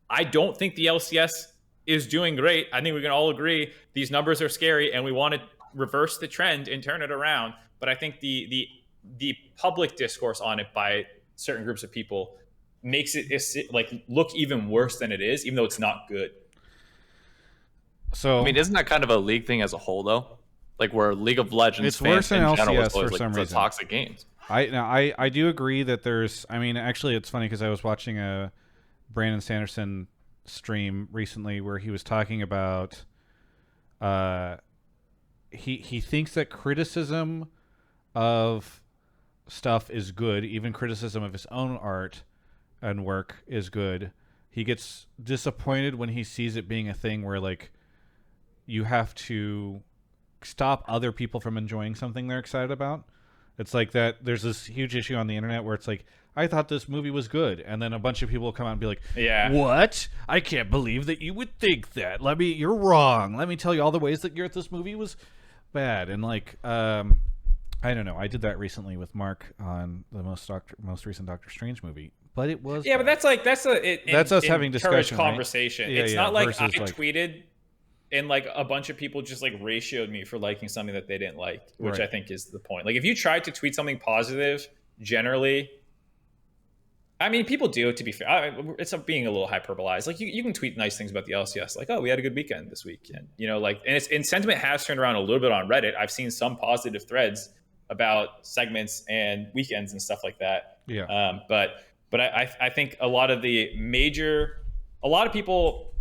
I don't think the LCS is doing great. I think we can all agree these numbers are scary and we want to reverse the trend and turn it around. But I think the public discourse on it by certain groups of people makes it like look even worse than it is, even though it's not good. So I mean, isn't that kind of a league thing as a whole though? Like where League of Legends it's worse than LCS for like some the reason. Toxic games. I do agree that there's. I mean, actually, it's funny because I was watching a Brandon Sanderson stream recently where he was talking about. He thinks that criticism of stuff is good, even criticism of his own art and work is good. He gets disappointed when he sees it being a thing where like you have to stop other people from enjoying something they're excited about. It's like that. There's this huge issue on the internet where it's like, I thought this movie was good, and then a bunch of people will come out and be like, Yeah. What? I can't believe that you would think that. You're wrong. Let me tell you all the ways that this movie was bad. And like, I don't know. I did that recently with Mark on the most recent Doctor Strange movie, but it was Yeah, bad. but that's us having discussion, right? conversation. Yeah, It's yeah, not like I versus, like- tweeted and like a bunch of people just like ratioed me for liking something that they didn't like, which Right. I think is the point. Like if you tried to tweet something positive, generally, I mean, people do, to be fair. It's being a little hyperbolized. Like you can tweet nice things about the LCS, like, oh, we had a good weekend this week, and like, and sentiment has turned around a little bit on Reddit. I've seen some positive threads about segments and weekends and stuff like that. Yeah. But I think a lot of people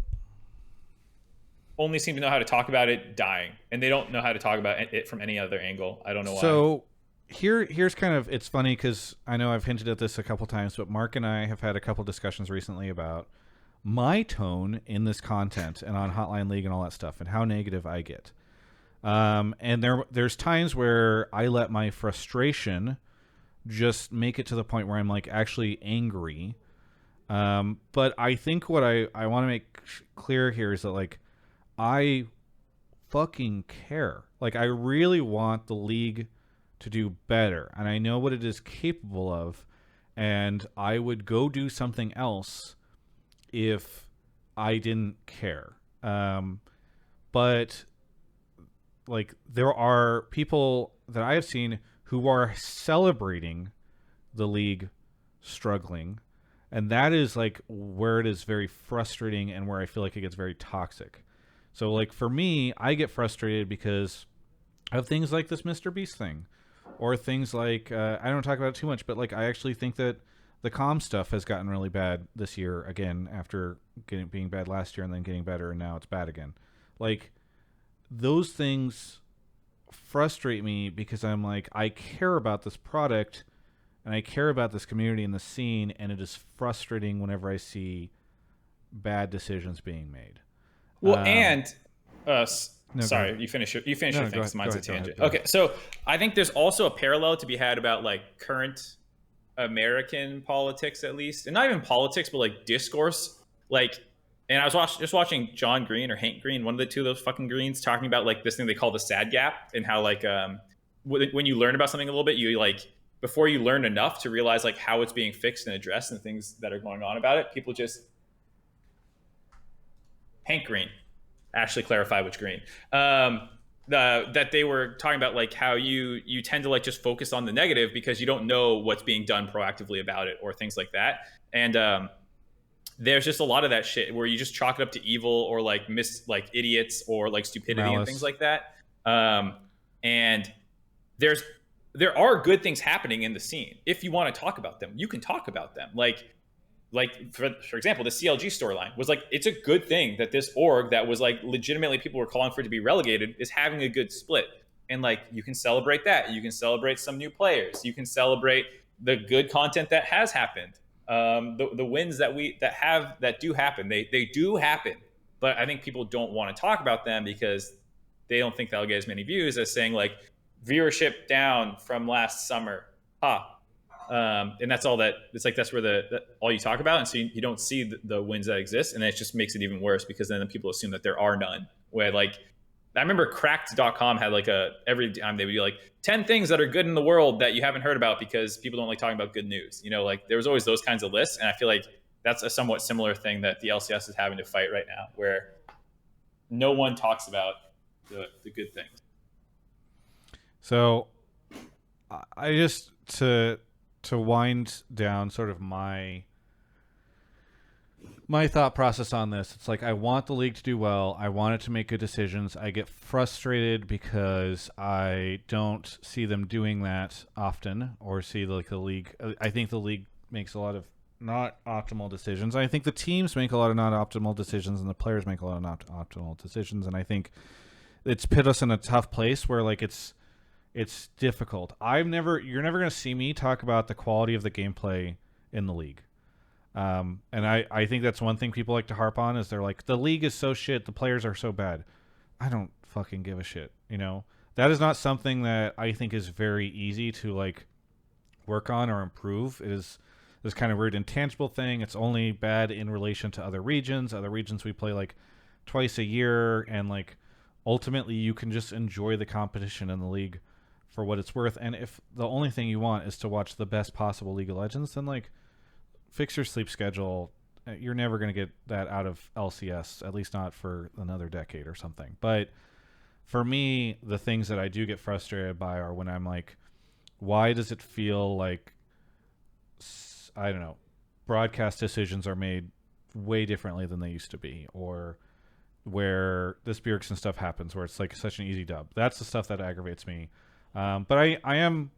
only seem to know how to talk about it dying, and they don't know how to talk about it from any other angle. I don't know why. So here's kind of, it's funny because I know I've hinted at this a couple times, but Mark and I have had a couple discussions recently about my tone in this content and on Hotline League and all that stuff and how negative I get. And there's times where I let my frustration just make it to the point where I'm like actually angry. But I think what I want to make clear here is that like I fucking care. Like I really want the league to do better, and I know what it is capable of, and I would go do something else if I didn't care. But like there are people that I have seen who are celebrating the league struggling, and that is like where it is very frustrating and where I feel like it gets very toxic. So like for me, I get frustrated because of things like this Mr. Beast thing, or things like I don't talk about it too much, but like I actually think that the comm stuff has gotten really bad this year again, after being bad last year and then getting better, and now it's bad again. Like those things frustrate me because I'm like, I care about this product and I care about this community and the scene, and it is frustrating whenever I see bad decisions being made. Well, No, sorry, you finish your thing, because mine's a tangent. Go ahead. Okay, so I think there's also a parallel to be had about like current American politics, at least, and not even politics, but like discourse. Like, and I was just watching John Green or Hank Green, one of the two of those fucking Greens, talking about like this thing they call the sad gap, and how like when you learn about something a little bit, you like, before you learn enough to realize like how it's being fixed and addressed and things that are going on about it, people just Hank Green. Actually clarify which Green. That they were talking about like how you tend to like just focus on the negative because you don't know what's being done proactively about it or things like that. And there's just a lot of that shit where you just chalk it up to evil or like idiots or like stupidity Malice. and things like that. And there are good things happening in the scene. If you want to talk about them, you can talk about them. Like for example, the CLG storyline was like, it's a good thing that this org that was like legitimately people were calling for it to be relegated is having a good split. And like, you can celebrate that. You can celebrate some new players. You can celebrate the good content that has happened. The wins that do happen. They do happen, but I think people don't want to talk about them because they don't think they'll get as many views as saying like viewership down from last summer. And that's all that it's like, that's where all you talk about. And so you don't see the wins that exist. And it just makes it even worse because then people assume that there are none. Where like, I remember cracked.com had like every time they would be like 10 things that are good in the world that you haven't heard about because people don't like talking about good news. Like there was always those kinds of lists. And I feel like that's a somewhat similar thing that the LCS is having to fight right now, where no one talks about the good things. So I just, to wind down sort of my thought process on this, it's like I want the league to do well. I want it to make good decisions. I get frustrated because I don't see them doing that often, or see like the league. I think the league makes a lot of not optimal decisions. I think the teams make a lot of not optimal decisions, and the players make a lot of not optimal decisions. And I think it's put us in a tough place where like it's difficult. You're never going to see me talk about the quality of the gameplay in the league. And I think that's one thing people like to harp on is they're like, the league is so shit, the players are so bad. I don't fucking give a shit. You know, that is not something that I think is very easy to like work on or improve. It is this kind of weird intangible thing. It's only bad in relation to other regions. Other regions we play like twice a year, and like ultimately you can just enjoy the competition in the league for what it's worth. And if the only thing you want is to watch the best possible League of Legends, then like fix your sleep schedule. You're never going to get that out of LCS, at least not for another decade or something. But for me, the things that I do get frustrated by are when I'm like, why does it feel like, I don't know, broadcast decisions are made way differently than they used to be, or where this Bjergsen stuff happens where it's like such an easy dub. That's the stuff that aggravates me. But I'm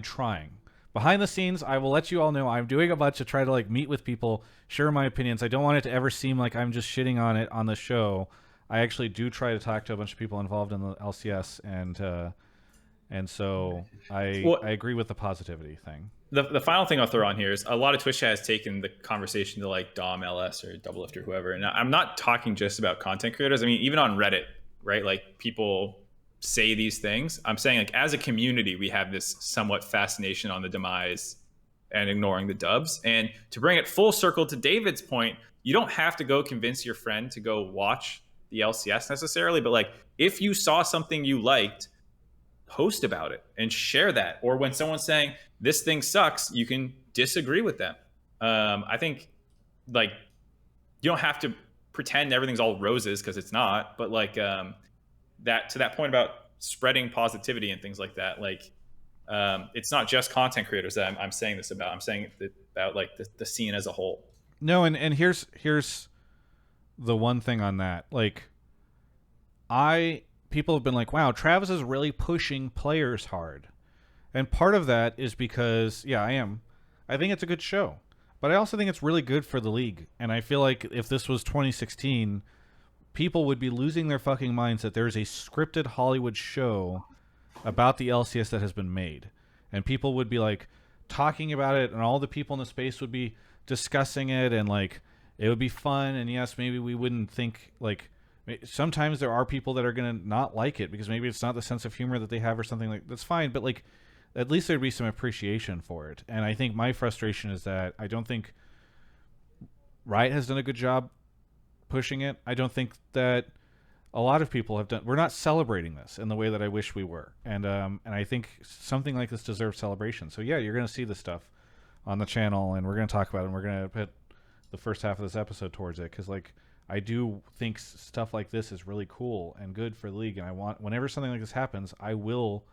trying. Behind the scenes, I will let you all know I'm doing a bunch to try to like meet with people, share my opinions. I don't want it to ever seem like I'm just shitting on it on the show. I actually do try to talk to a bunch of people involved in the LCS, and so I agree with the positivity thing. The final thing I'll throw on here is a lot of Twitch has taken the conversation to like Dom, LS, or Doublelift or whoever. And I'm not talking just about content creators. I mean, even on Reddit, right? Like people say these things. I'm saying like as a community, we have this somewhat fascination on the demise and ignoring the dubs. And to bring it full circle to David's point, you don't have to go convince your friend to go watch the LCS necessarily. But like if you saw something you liked, post about it and share that. Or when someone's saying this thing sucks, you can disagree with them. I think like you don't have to pretend everything's all roses because it's not, but like that to that point about spreading positivity and things like that, like it's not just content creators that I'm saying this about. I'm saying about like the scene as a whole. No, and here's the one thing on that. Like people have been like, wow, Travis is really pushing players hard. And part of that is because, yeah, I think it's a good show. But I also think it's really good for the league. And I feel like if this was 2016, people would be losing their fucking minds that there's a scripted Hollywood show about the LCS that has been made. And people would be like talking about it, and all the people in the space would be discussing it, and like it would be fun. And yes, maybe we wouldn't think like, sometimes there are people that are going to not like it because maybe it's not the sense of humor that they have or something. Like that's fine, but like at least there'd be some appreciation for it. And I think my frustration is that I don't think Riot has done a good job pushing it. I don't think that a lot of people have done. We're not celebrating this in the way that I wish we were. And I think something like this deserves celebration. So yeah, you're going to see this stuff on the channel, and we're going to talk about it, and we're going to put the first half of this episode towards it, because like I do think stuff like this is really cool and good for the league, and I want, whenever something like this happens, I will,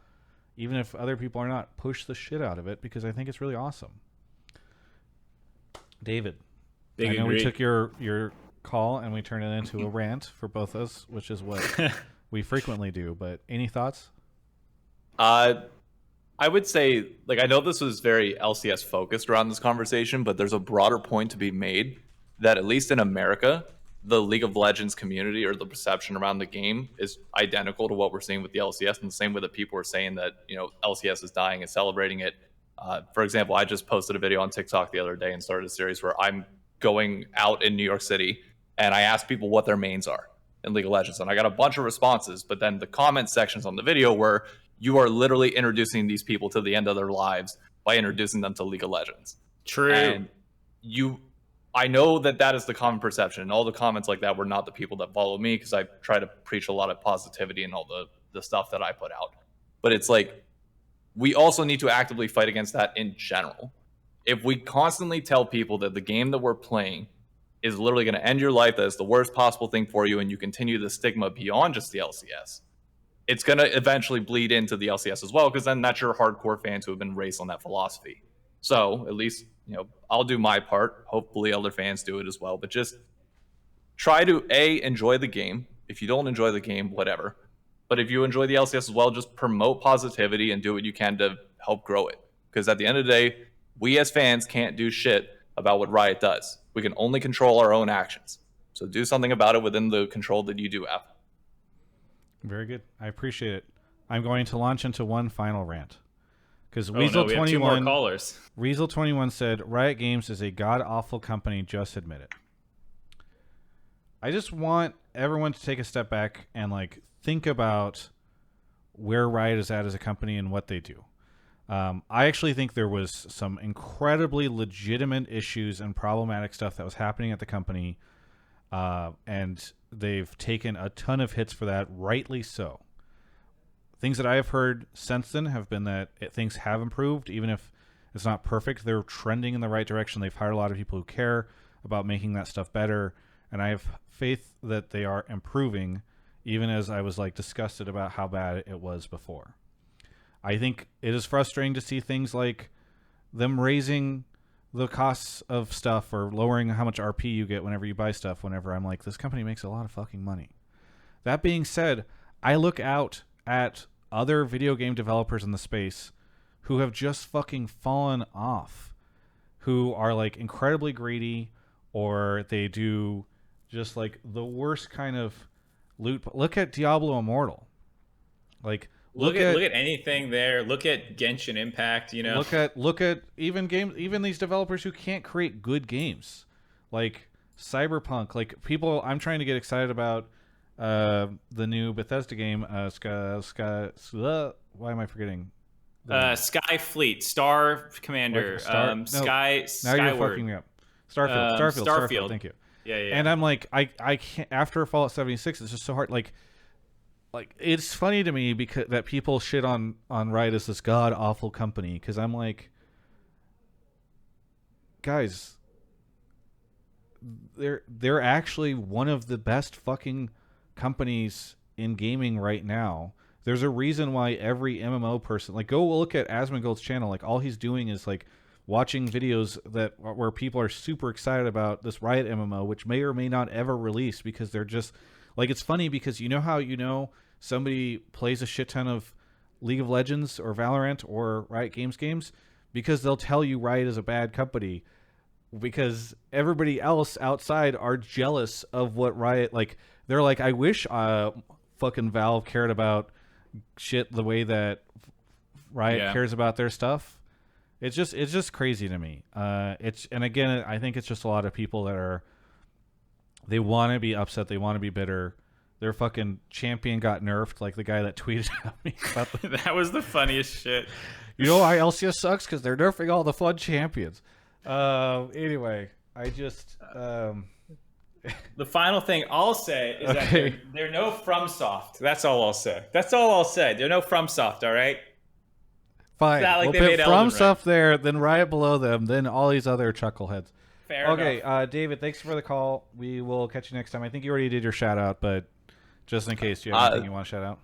even if other people are not, push the shit out of it because I think it's really awesome. David, I know we took your call and we turned it into a rant for both of us, which is what we frequently do, but any thoughts? I would say, like, I know this was very LCS focused around this conversation, but there's a broader point to be made that at least in America, the League of Legends community, or the perception around the game, is identical to what we're seeing with the LCS, in the same way that people are saying that, you know, LCS is dying and celebrating it. For example, I just posted a video on TikTok the other day and started a series where I'm going out in New York City and I asked people what their mains are in League of Legends, and I got a bunch of responses, but then the comment sections on the video were, you are literally introducing these people to the end of their lives by introducing them to League of Legends. True. And I know that is the common perception, and all the comments like that were not the people that follow me, because I try to preach a lot of positivity and all the stuff that I put out. But it's like, we also need to actively fight against that in general. If we constantly tell people that the game that we're playing is literally going to end your life, that is the worst possible thing for you, and you continue the stigma beyond just the LCS, it's going to eventually bleed into the LCS as well, because then that's your hardcore fans who have been raised on that philosophy. So at least, you know, I'll do my part. Hopefully other fans do it as well. But just try to, enjoy the game. If you don't enjoy the game, whatever. But if you enjoy the LCS as well, just promote positivity and do what you can to help grow it. Because at the end of the day, we as fans can't do shit about what Riot does. We can only control our own actions. So do something about it within the control that you do have. Very good. I appreciate it. I'm going to launch into one final rant. Because Weasel21 said, Riot Games is a god-awful company, just admit it. I just want everyone to take a step back and like think about where Riot is at as a company and what they do. I actually think there was some incredibly legitimate issues and problematic stuff that was happening at the company, and they've taken a ton of hits for that, rightly so. Things that I have heard since then have been that things have improved, even if it's not perfect. They're trending in the right direction. They've hired a lot of people who care about making that stuff better, and I have faith that they are improving, even as I was like disgusted about how bad it was before. I think it is frustrating to see things like them raising the costs of stuff or lowering how much RP you get whenever you buy stuff, whenever I'm like, this company makes a lot of fucking money. That being said, I look out at other video game developers in the space who have just fucking fallen off, who are like incredibly greedy, or they do just like the worst kind of loot. Look at Diablo Immortal. Like, Look at anything there. Look at Genshin Impact. You know, look at even these developers who can't create good games, like Cyberpunk. Like people, I'm trying to get excited about the new Bethesda game. Why am I forgetting? Skyfleet, Star Commander, Now you're Skyward. fucking me up. Starfield. Thank you. Yeah. And I'm like, I can't. After Fallout 76, it's just so hard. Like it's funny to me because that people shit on Riot as this god awful company, because I'm like, guys, they're actually one of the best fucking companies in gaming right now. There's a reason why every MMO person, like, go look at Asmongold's channel. Like, all he's doing is like watching videos where people are super excited about this Riot MMO, which may or may not ever release, because they're just like, it's funny because you know how somebody plays a shit ton of League of Legends or Valorant or Riot games because they'll tell you Riot is a bad company, because everybody else outside are jealous of what Riot, like, they're like, I wish fucking Valve cared about shit the way that Riot cares about their stuff. It's just crazy to me. And again, I think it's just a lot of people that they want to be upset, they want to be bitter. Their fucking champion got nerfed, like the guy that tweeted at me about that was the funniest shit. You know why LCS sucks? Because they're nerfing all the fun champions. Anyway, I just the final thing I'll say is that they're no FromSoft. That's all I'll say. They're no FromSoft. All right. Fine. It's not like we'll they put made FromSoft there, then Riot below them, then all these other chuckleheads. Fair enough. David, thanks for the call. We will catch you next time. I think you already did your shout out, but just in case, do you have anything you want to shout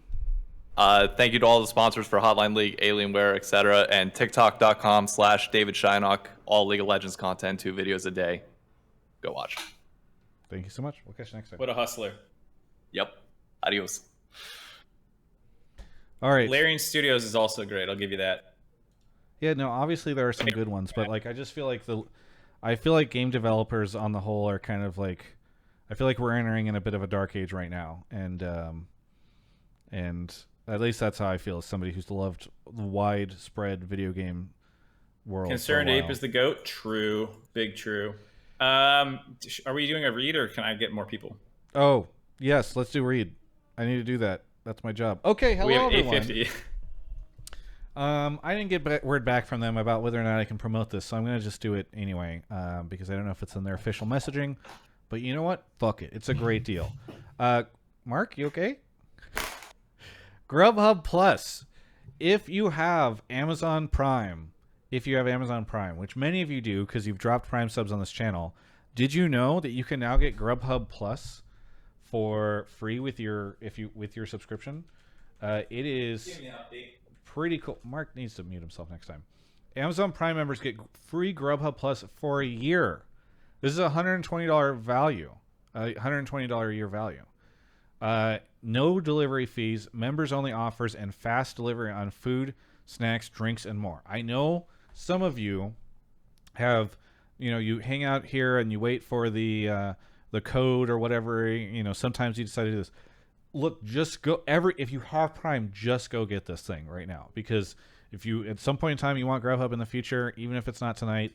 out? Thank you to all the sponsors for Hotline League, Alienware, etc., and TikTok.com/David Shynock. All League of Legends content, 2 videos a day. Go watch. Thank you so much. We'll catch you next time. What a hustler. Yep. Adios. All right. Larian Studios is also great. I'll give you that. Yeah, no, obviously there are some good ones, but like I just feel like game developers on the whole are kind of like, I feel like we're entering in a bit of a dark age right now, and at least that's how I feel as somebody who's loved the widespread video game world. Concerned Ape is the GOAT. True. Big true. Are we doing a read, or can I get more people? Oh, yes, let's do read. I need to do that. That's my job. Okay, hello we have everyone. 850. I didn't get word back from them about whether or not I can promote this, so I'm going to just do it anyway, because I don't know if it's in their official messaging. But you know what? Fuck it. It's a great deal. Mark, you okay? Grubhub Plus. If you have Amazon Prime, which many of you do because you've dropped Prime subs on this channel, did you know that you can now get Grubhub Plus for free with your subscription? It is pretty cool. Mark needs to mute himself next time. Amazon Prime members get free Grubhub Plus for a year. This is a $120 value, $120 a year value. No delivery fees, members only offers, and fast delivery on food, snacks, drinks, and more. I know some of you have, you hang out here and you wait for the code or whatever. Sometimes you decide to do this. Look, just go if you have Prime, just go get this thing right now, because if you at some point in time you want Grubhub in the future, even if it's not tonight,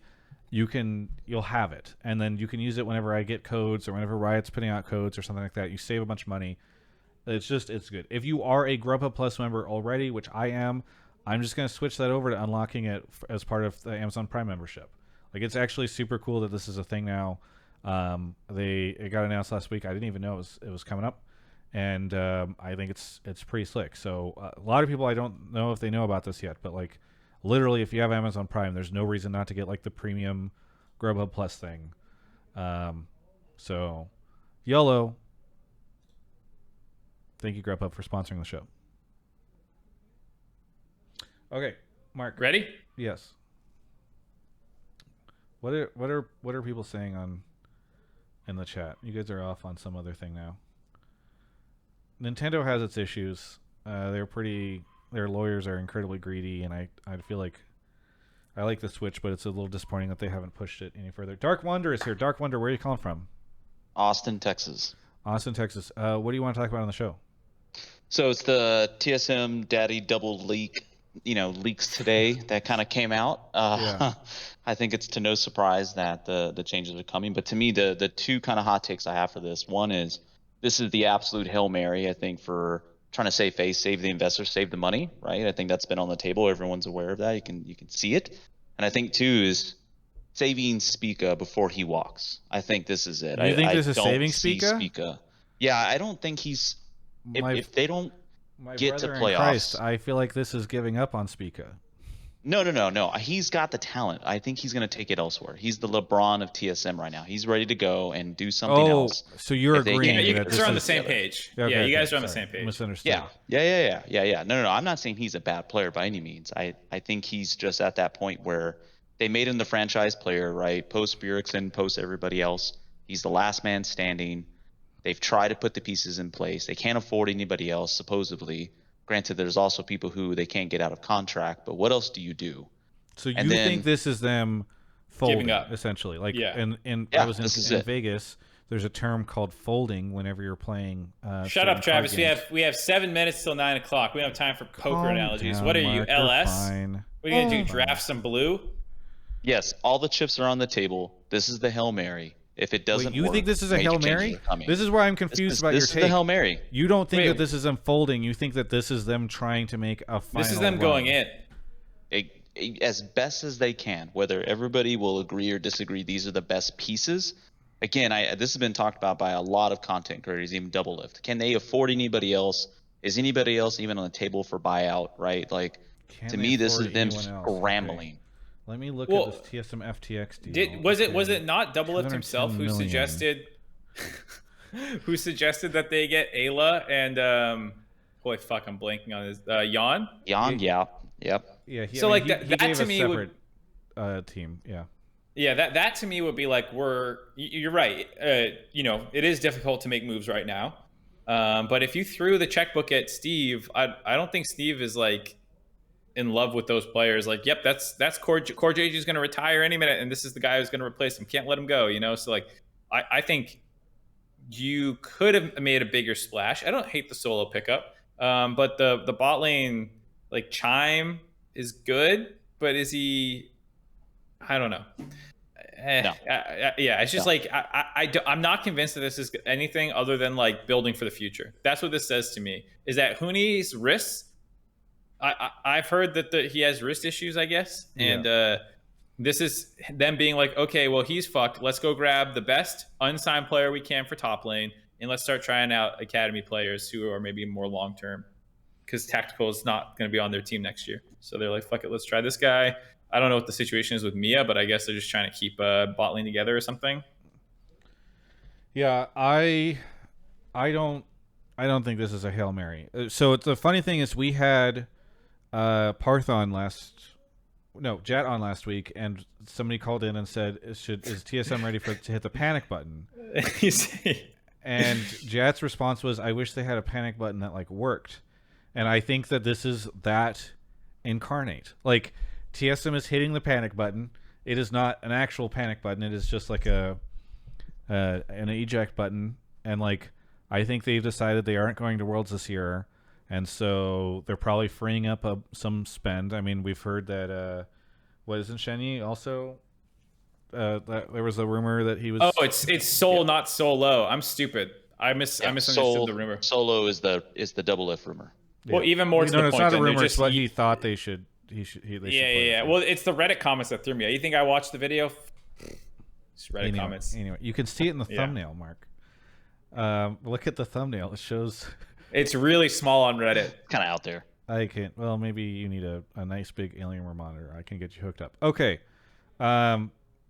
you'll have it, and then you can use it whenever I get codes or whenever Riot's putting out codes or something like that. You save a bunch of money. It's good. If you are a Grubhub Plus member already, which I am, I'm just going to switch that over to unlocking it as part of the Amazon Prime membership. Like, it's actually super cool that this is a thing now. It got announced last week. I didn't even know it was coming up, and I think it's pretty slick. So a lot of people, I don't know if they know about this yet, but like literally, if you have Amazon Prime, there's no reason not to get like the premium Grubhub Plus thing. So YOLO. Thank you, Grubhub, for sponsoring the show. Okay, Mark. Ready? Yes. What are people saying in the chat? You guys are off on some other thing now. Nintendo has its issues. Their lawyers are incredibly greedy, and I feel like I like the Switch, but it's a little disappointing that they haven't pushed it any further. Darkwonder is here. Darkwonder, where are you calling from? Austin, Texas. Austin, Texas. What do you want to talk about on the show? So it's the TSM Daddy double leak, leaks today that kind of came out. Yeah. I think it's to no surprise that the changes are coming. But to me, the two kind of hot takes I have for this, one is this is the absolute Hail Mary, I think, for trying to save face, save the investors, save the money, right? I think that's been on the table. Everyone's aware of that. You can see it. And I think two is saving Spica before he walks. I think this is it. You think this is don't saving see Spica? Yeah, I don't think he's. If they don't get to brother in playoffs, Christ, I feel like this is giving up on Spica. No. He's got the talent. I think he's going to take it elsewhere. He's the LeBron of TSM right now. He's ready to go and do something else. So you're If they agreeing can- You that guys this are on the is- same page. Okay, Yeah, you okay, guys are on the sorry. same page. Misunderstood. Yeah. No. I'm not saying he's a bad player by any means. I think he's just at that point where they made him the franchise player, right? Post Bjergsen, post everybody else. He's the last man standing. They've tried to put the pieces in place. They can't afford anybody else, supposedly. Granted, there's also people who they can't get out of contract, but what else do you do? So you think this is them folding, Giving up. essentially? Like, Yeah. I was this is in it. Vegas. There's a term called folding whenever you're playing. Shut certain up, Travis. card games. We have 7 minutes till 9 o'clock. We don't have time for poker Calm analogies. down, What are you, Mark, you're LS? fine. What are you gonna do? Oh. Draft some blue? Yes, all the chips are on the table. This is the Hail Mary. If it doesn't Wait, you work, think this is a major Hail changes Mary? are coming. This is where I'm confused about this your is take. the Hail Mary. You don't think Wait. that this is them folding. You think that this is them trying to make a final This is them run. going in. As best as they can. Whether everybody will agree or disagree, these are the best pieces. Again, this has been talked about by a lot of content creators, even Double Lift. Can they afford anybody else? Is anybody else even on the table for buyout? Right? Like, Can to they me, this afford is them anyone else? Okay. scrambling. Let me look Well, at this TSM FTX deal. Was Okay. it not Double Lift himself 210 who million. suggested that they get Ayla and holy fuck, I'm blanking on his Jan? Jan, yeah. Yep. Yeah. He, So, I mean, like, he that gave to a me separate would- team. Yeah. Yeah, that to me would be like you're right. It is difficult to make moves right now. But if you threw the checkbook at Steve, I don't think Steve is like in love with those players. Like, yep, that's Core JG is going to retire any minute, and this is the guy who's going to replace him. Can't let him go. So like, I think you could have made a bigger splash. I don't hate the solo pickup, but the bot lane like Chime is good, but is he? I don't know. No. Yeah, it's just like I'm not convinced that this is anything other than like building for the future. That's what this says to me. Is that Huni's wrists? I've heard that he has wrist issues, I guess, and this is them being like, okay, well he's fucked. Let's go grab the best unsigned player we can for top lane, and let's start trying out academy players who are maybe more long term, because Tactical is not going to be on their team next year. So they're like, fuck it, let's try this guy. I don't know what the situation is with Mia, but I guess they're just trying to keep bot lane together or something. Yeah, I don't think this is a Hail Mary. So the funny thing is we had Parth on Jet on last week, and somebody called in and said, is TSM ready to hit the panic button? You see? And Jet's response was, I wish they had a panic button that like worked. And I think that this is that incarnate. Like, TSM is hitting the panic button. It is not an actual panic button. It is just like an eject button. And like, I think they've decided they aren't going to Worlds this year, and so they're probably freeing up some spend. I mean, we've heard that isn't Shenyi also? That there was a rumor that he was. Oh, it's Soul, not Solo. I'm stupid. I Yeah, misunderstood the rumor. Solo is the Doublelift rumor. Well, even more to the it's point. not a then, they're rumor. It's just what he thought they should. They should play yeah. Well, it's the Reddit comments that threw me. You think I watched the video? It's Reddit comments. Anyway, you can see it in the thumbnail, Mark. Look at the thumbnail. It shows. It's really small on Reddit. Kind of out there. I can't. Well, maybe you need a nice big Alienware monitor. I can get you hooked up. Okay.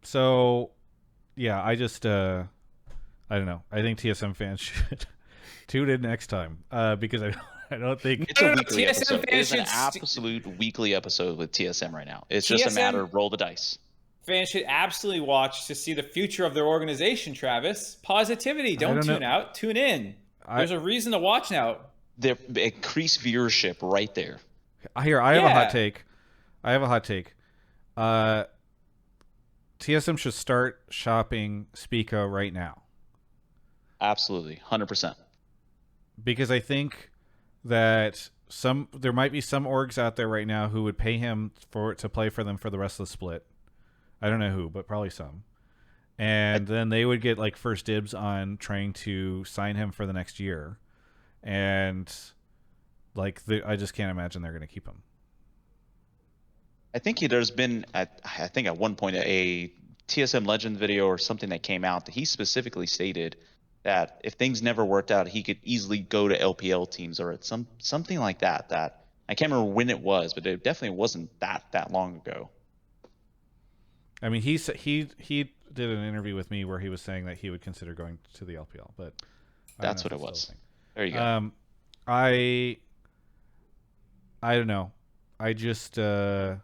So, yeah, I just I don't know. I think TSM fans should tune in next time because I don't think it's a weekly TSM episode. It is an fans absolute weekly episode with TSM right now. It's just a matter of roll the dice. Fans should absolutely watch to see the future of their organization, Travis. Positivity. Don't tune out. Tune in. There's a reason to watch now. The increased viewership right there. I have a hot take. I have a hot take. TSM should start shopping Spica right now. Absolutely. 100%. Because I think that there might be some orgs out there right now who would pay him to play for them for the rest of the split. I don't know who, but probably some. And then they would get like first dibs on trying to sign him for the next year. And like I just can't imagine they're going to keep him. I think there's been, I think at one point, a TSM Legend video or something that came out that he specifically stated that if things never worked out, he could easily go to LPL teams or at something like that. That I can't remember when it was, but it definitely wasn't that long ago. I mean, he did an interview with me where he was saying that he would consider going to the LPL, but that's what it was. There you go. I don't know. I just it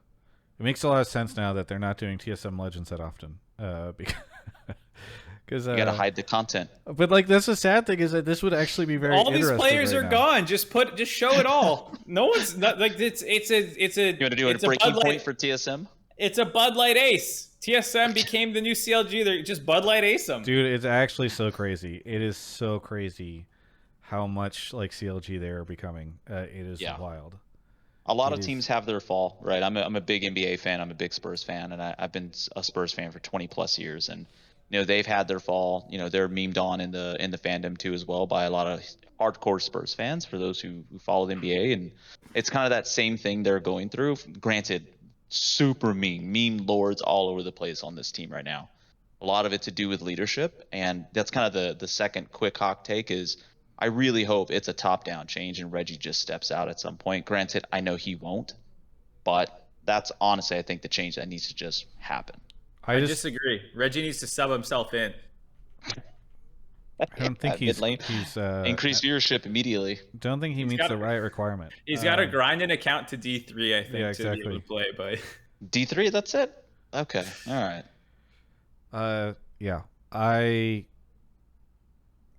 makes a lot of sense now that they're not doing TSM Legends that often because you gotta hide the content. But like that's the sad thing is that this would actually be very all interesting. These players right are now. gone. Just show it all. No one's not like it's a. You want to do a breaking point for TSM? It's a Bud Light ace. TSM became the new CLG. They're just Bud Light ace them. Dude, it's actually so crazy. It is so crazy how much like CLG they are becoming. It is wild. A lot of teams have their fall, right? I'm a big NBA fan. I'm a big Spurs fan, and I've been a Spurs fan for 20 plus years. And they've had their fall. They're memed on in the fandom too as well by a lot of hardcore Spurs fans. For those who follow the NBA, and it's kind of that same thing they're going through. Granted, super meme lords all over the place on this team right now. A lot of it to do with leadership, and that's kind of the second quick hot take is. I really hope it's a top-down change and Reggie just steps out at some point. Granted, I know he won't, but that's honestly, I think, the change that needs to just happen. I disagree. Reggie needs to sub himself in. I don't think he's increased viewership immediately. Don't think he meets the right requirement. He's got to grind an account to D3, I think, exactly. to be able to play. But D3, that's it? Okay, all right. Yeah,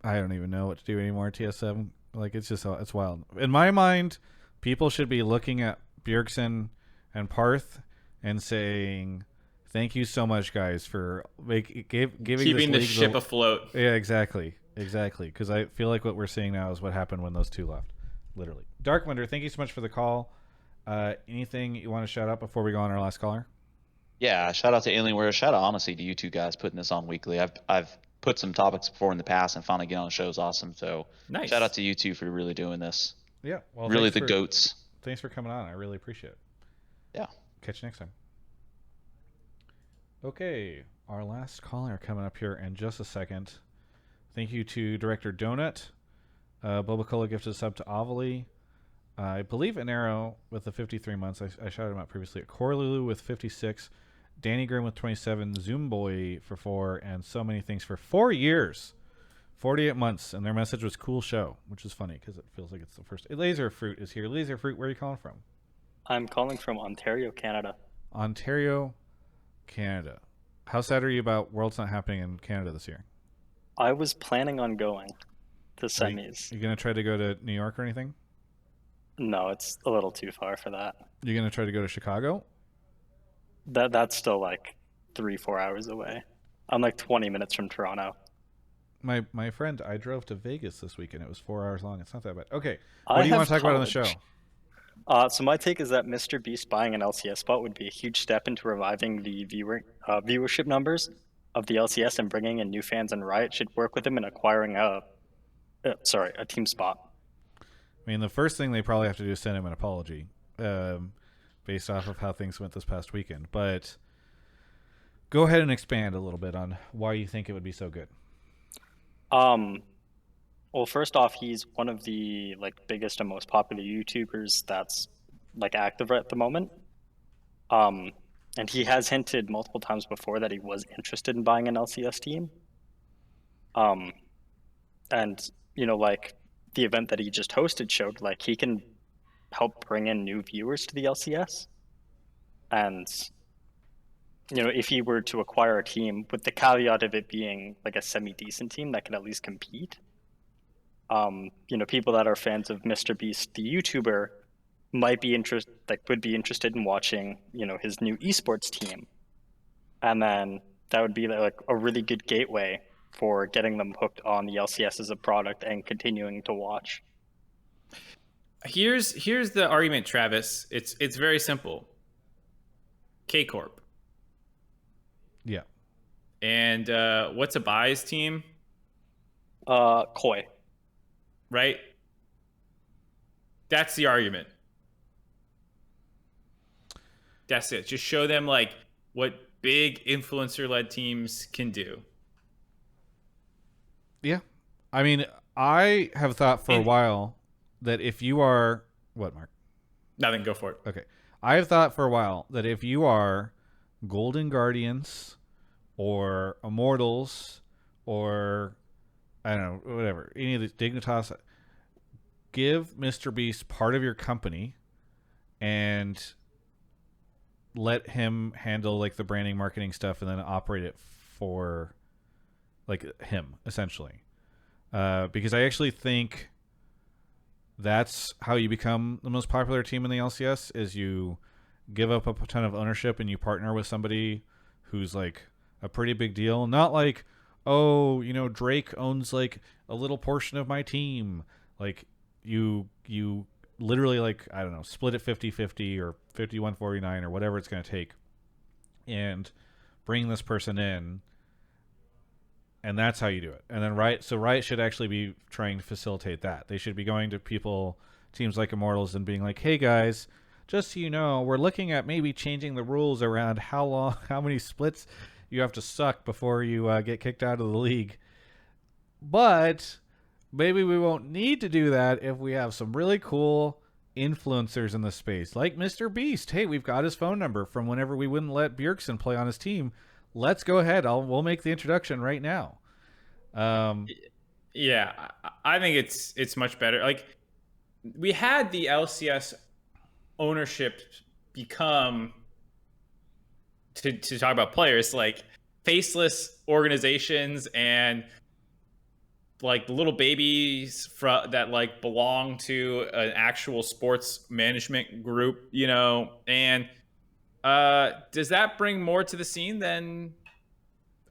I don't even know what to do anymore. TSM, like it's wild. In my mind, people should be looking at Bjergsen and Parth and saying, "Thank you so much, guys, for giving keeping the ship afloat." Yeah, exactly. Because I feel like what we're seeing now is what happened when those two left, literally. Darkwonder, thank you so much for the call. Anything you want to shout out before we go on our last caller? Yeah, shout out to Alienware. Shout out honestly to you two guys putting this on weekly. I've put some topics before in the past and finally get on the show is awesome. So nice. Shout out to you two for really doing this. Yeah, well, really the goats. Thanks for coming on. I really appreciate it. Yeah. Catch you next time. Okay, our last caller coming up here in just a second. Thank you to Director Donut. Boba Cola gifted a sub to Avali. I believe an arrow with the 53 months. I shouted him out previously. Corlulu with 56. Danny Grimm with 27. Zoomboy for 4. And so many things for 4 years. 48 months. And their message was cool show, which is funny because it feels like it's the first. LazerFruit is here. LazerFruit, where are you calling from? I'm calling from Ontario, Canada. Ontario, Canada. How sad are you about Worlds not happening in Canada this year? I was planning on going to semis. You going to try to go to New York or anything? No, it's a little too far for that. You're going to try to go to Chicago? That's still like 3-4 hours away. I'm like 20 minutes from Toronto. My friend, I drove to Vegas this weekend. It was 4 hours long. It's not that bad. Okay, what do you want to talk about on the show? So my take is that Mr. Beast buying an LCS spot would be a huge step into reviving the viewership numbers of the LCS, and bringing in new fans, and Riot should work with him in acquiring Sorry, a team spot. I mean, the first thing they probably have to do is send him an apology, based off of how things went this past weekend. But go ahead and expand a little bit on why you think it would be so good. Well, first off, he's one of the biggest and most popular YouTubers that's active at the moment. And he has hinted multiple times before that he was interested in buying an LCS team. And the event that he just hosted showed he can help bring in new viewers to the LCS. And if he were to acquire a team with the caveat of it being a semi-decent team that can at least compete, people that are fans of Mr. Beast, the YouTuber, would be interested in watching, his new esports team. And then that would be a really good gateway for getting them hooked on the LCS as a product and continuing to watch. Here's the argument, Travis. It's very simple. K Corp. Yeah. And what's a buys team? Koi. Right? That's the argument. That's it. Just show them what big influencer-led teams can do. Yeah. I mean, I have thought for a while that if you are... What, Mark? Nothing, go for it. Okay. I have thought for a while that if you are Golden Guardians or Immortals or, I don't know, whatever, any of these Dignitas, give Mr. Beast part of your company and let him handle the branding, marketing stuff, and then operate it for him, essentially. Because I actually think that's how you become the most popular team in the LCS, is you give up a ton of ownership and you partner with somebody who's a pretty big deal. Not oh, Drake owns a little portion of my team. You literally I don't know, split it 50-50 or 51-49 or whatever it's going to take, and bring this person in, and that's how you do it. And then Riot should actually be trying to facilitate that. They should be going to teams like Immortals, and being like, hey guys, just so you know, we're looking at maybe changing the rules around how many splits you have to suck before you get kicked out of the league. But maybe we won't need to do that if we have some really cool influencers in the space, like Mr. Beast. Hey, we've got his phone number from whenever we wouldn't let Bjergsen play on his team. Let's go ahead. We'll make the introduction right now. Yeah, I think it's much better. We had the LCS ownership become, to talk about players, faceless organizations and little babies that belong to an actual sports management group, and does that bring more to the scene than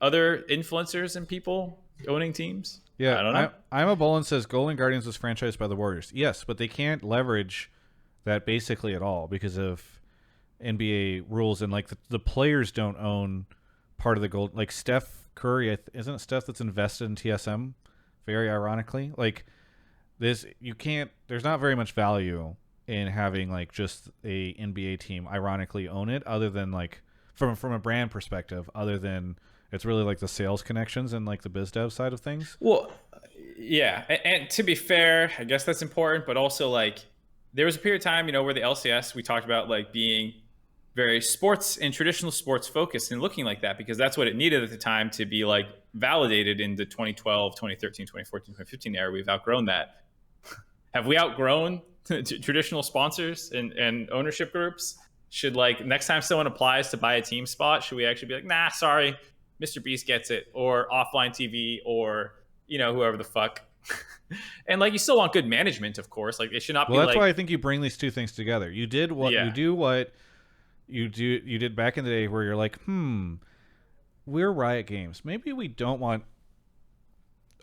other influencers and people owning teams? Yeah, I don't know. I'm a Bolin says Golden Guardians was franchised by the Warriors. Yes, but they can't leverage that basically at all because of NBA rules, and the players don't own part of the gold. Steph Curry, isn't it Steph that's invested in TSM? Very ironically, this, you can't. There's not very much value in having just a NBA team ironically own it, other than from a brand perspective, other than it's really the sales connections and the biz dev side of things. Well, yeah, and to be fair, I guess that's important, but also there was a period of time, where the LCS, we talked about being very sports and traditional sports focused and looking like that, because that's what it needed at the time to be validated in the 2012, 2013, 2014, 2015 era. We've outgrown that. Have we outgrown traditional sponsors and ownership groups? Should next time someone applies to buy a team spot, should we actually be nah, sorry, Mr. Beast gets it, or Offline TV, or whoever the fuck. And you still want good management, of course. It should not be. Well, that's why I think you bring these two things together. You did what you did back in the day, where you're we're Riot Games. Maybe we don't want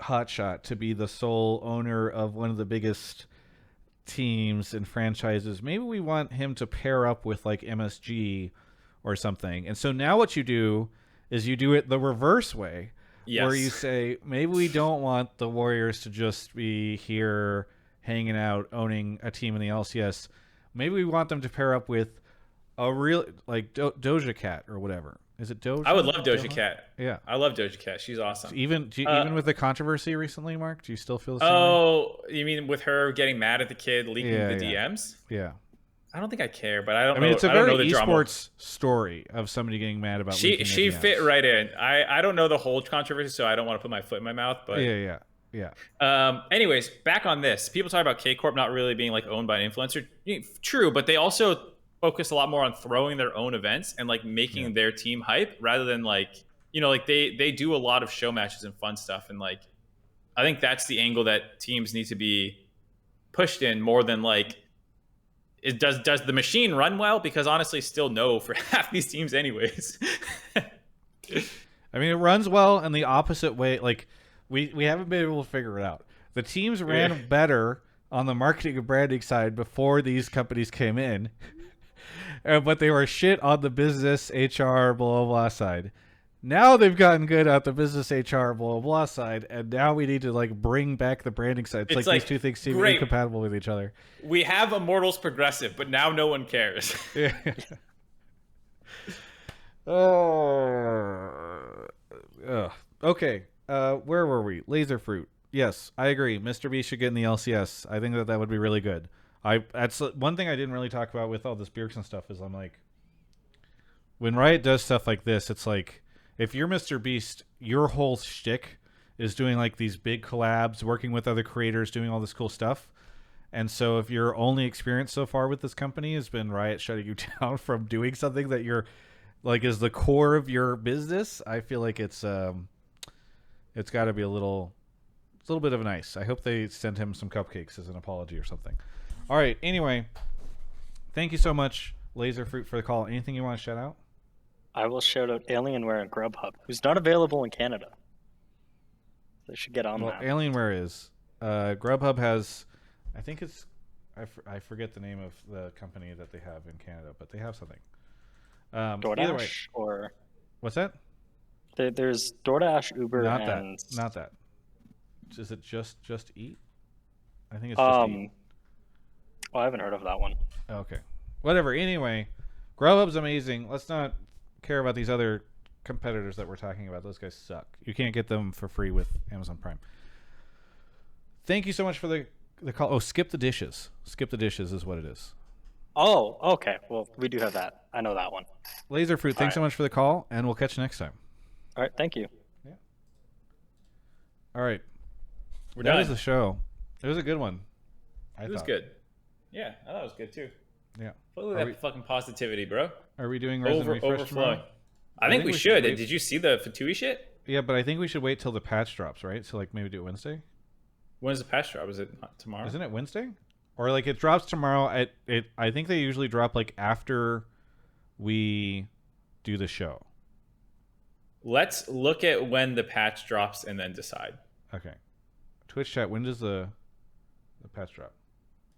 Hotshot to be the sole owner of one of the biggest teams and franchises. Maybe we want him to pair up with MSG or something. And so now what you do is you do it the reverse way, where you say, maybe we don't want the Warriors to just be here hanging out, owning a team in the LCS. Maybe we want them to pair up with a real, like, Doja Cat or whatever. Is it Doja? I would love Doja Cat. Yeah. I love Doja Cat. She's awesome. So even with the controversy recently, Mark, do you still feel the same way? Oh, you mean with her getting mad at the kid leaking the DMs? Yeah. I don't think I care, but I don't know. I mean, it's a I don't very know the drama. esports story of somebody getting mad about leaking She the DMs. fit right in. I don't know the whole controversy, so I don't want to put my foot in my mouth. But yeah. Anyways, back on this. People talk about K Corp not really being like owned by an influencer. True, but they also focus a lot more on throwing their own events and like making their team hype rather than like, you know, like they do a lot of show matches and fun stuff, and like I think that's the angle that teams need to be pushed in more than like does the machine run well? Because honestly, still no for half these teams anyways. I mean, it runs well in the opposite way. Like we haven't been able to figure it out. The teams ran better on the marketing and branding side before these companies came in. But they were shit on the business, HR, blah, blah, blah side. Now they've gotten good at the business, HR, blah, blah side, and now we need to like bring back the branding side. It's like these two things seem incompatible with each other. We have Immortals Progressive, but now no one cares. Yeah. Okay. Where were we? LazerFruit. Yes, I agree. Mr. B should get in the LCS. I think that would be really good. That's one thing I didn't really talk about with all this Bjergsen stuff is I'm like, when Riot does stuff like this, it's like, if you're Mr. Beast, your whole shtick is doing like these big collabs, working with other creators, doing all this cool stuff. And so if your only experience so far with this company has been Riot shutting you down from doing something that you're like is the core of your business, I feel like it's got to be a little bit of an ice. I hope they send him some cupcakes as an apology or something. All right. Anyway, thank you so much, LazerFruit, for the call. Anything you want to shout out? I will shout out Alienware and Grubhub, who's not available in Canada. They should get on that. Alienware is. Grubhub has, I think it's, I forget the name of the company that they have in Canada, but they have something. DoorDash or what's that? There's DoorDash, Uber, not that. Is it just Eat? I think it's just Eat. Well, I haven't heard of that one. Okay. Whatever. Anyway, Grubhub's amazing. Let's not care about these other competitors that we're talking about. Those guys suck. You can't get them for free with Amazon Prime. Thank you so much for the call. Oh, skip the dishes. Skip the dishes is what it is. Oh, okay. Well, we do have that. I know that one. LazerFruit, thanks so much for the call, and we'll catch you next time. All right. Thank you. Yeah. All right. We're that done. was the show. It was a good one. It was good. Yeah, I thought it was good too. Yeah. Look at that fucking positivity, bro. Are we doing Resident Refresh overflowing? tomorrow? I think we should. Did you see the Fatui shit? Yeah, but I think we should wait till the patch drops, right? So like maybe do it Wednesday. When's the patch drop? Is it not tomorrow? Isn't it Wednesday? Or like it drops tomorrow I think they usually drop like after we do the show. Let's look at when the patch drops and then decide. Okay. Twitch chat, when does the patch drop?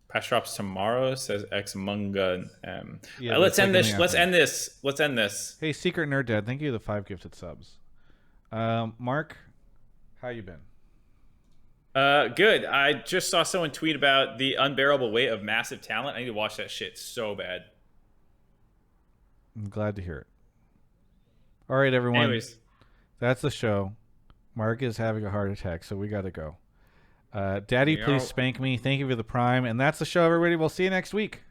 Patch drops tomorrow, says Xmunga. Yeah, let's end this. like Let's end this. Let's end this. Hey, Secret Nerd Dad, thank you for the 5 gifted subs. Mark, how you been? Good. I just saw someone tweet about the unbearable weight of massive talent. I need to watch that shit so bad. I'm glad to hear it. All right, everyone. Anyways, that's the show. Mark is having a heart attack, so we got to go. Daddy, please spank me. Thank you for the Prime. And that's the show, everybody. We'll see you next week.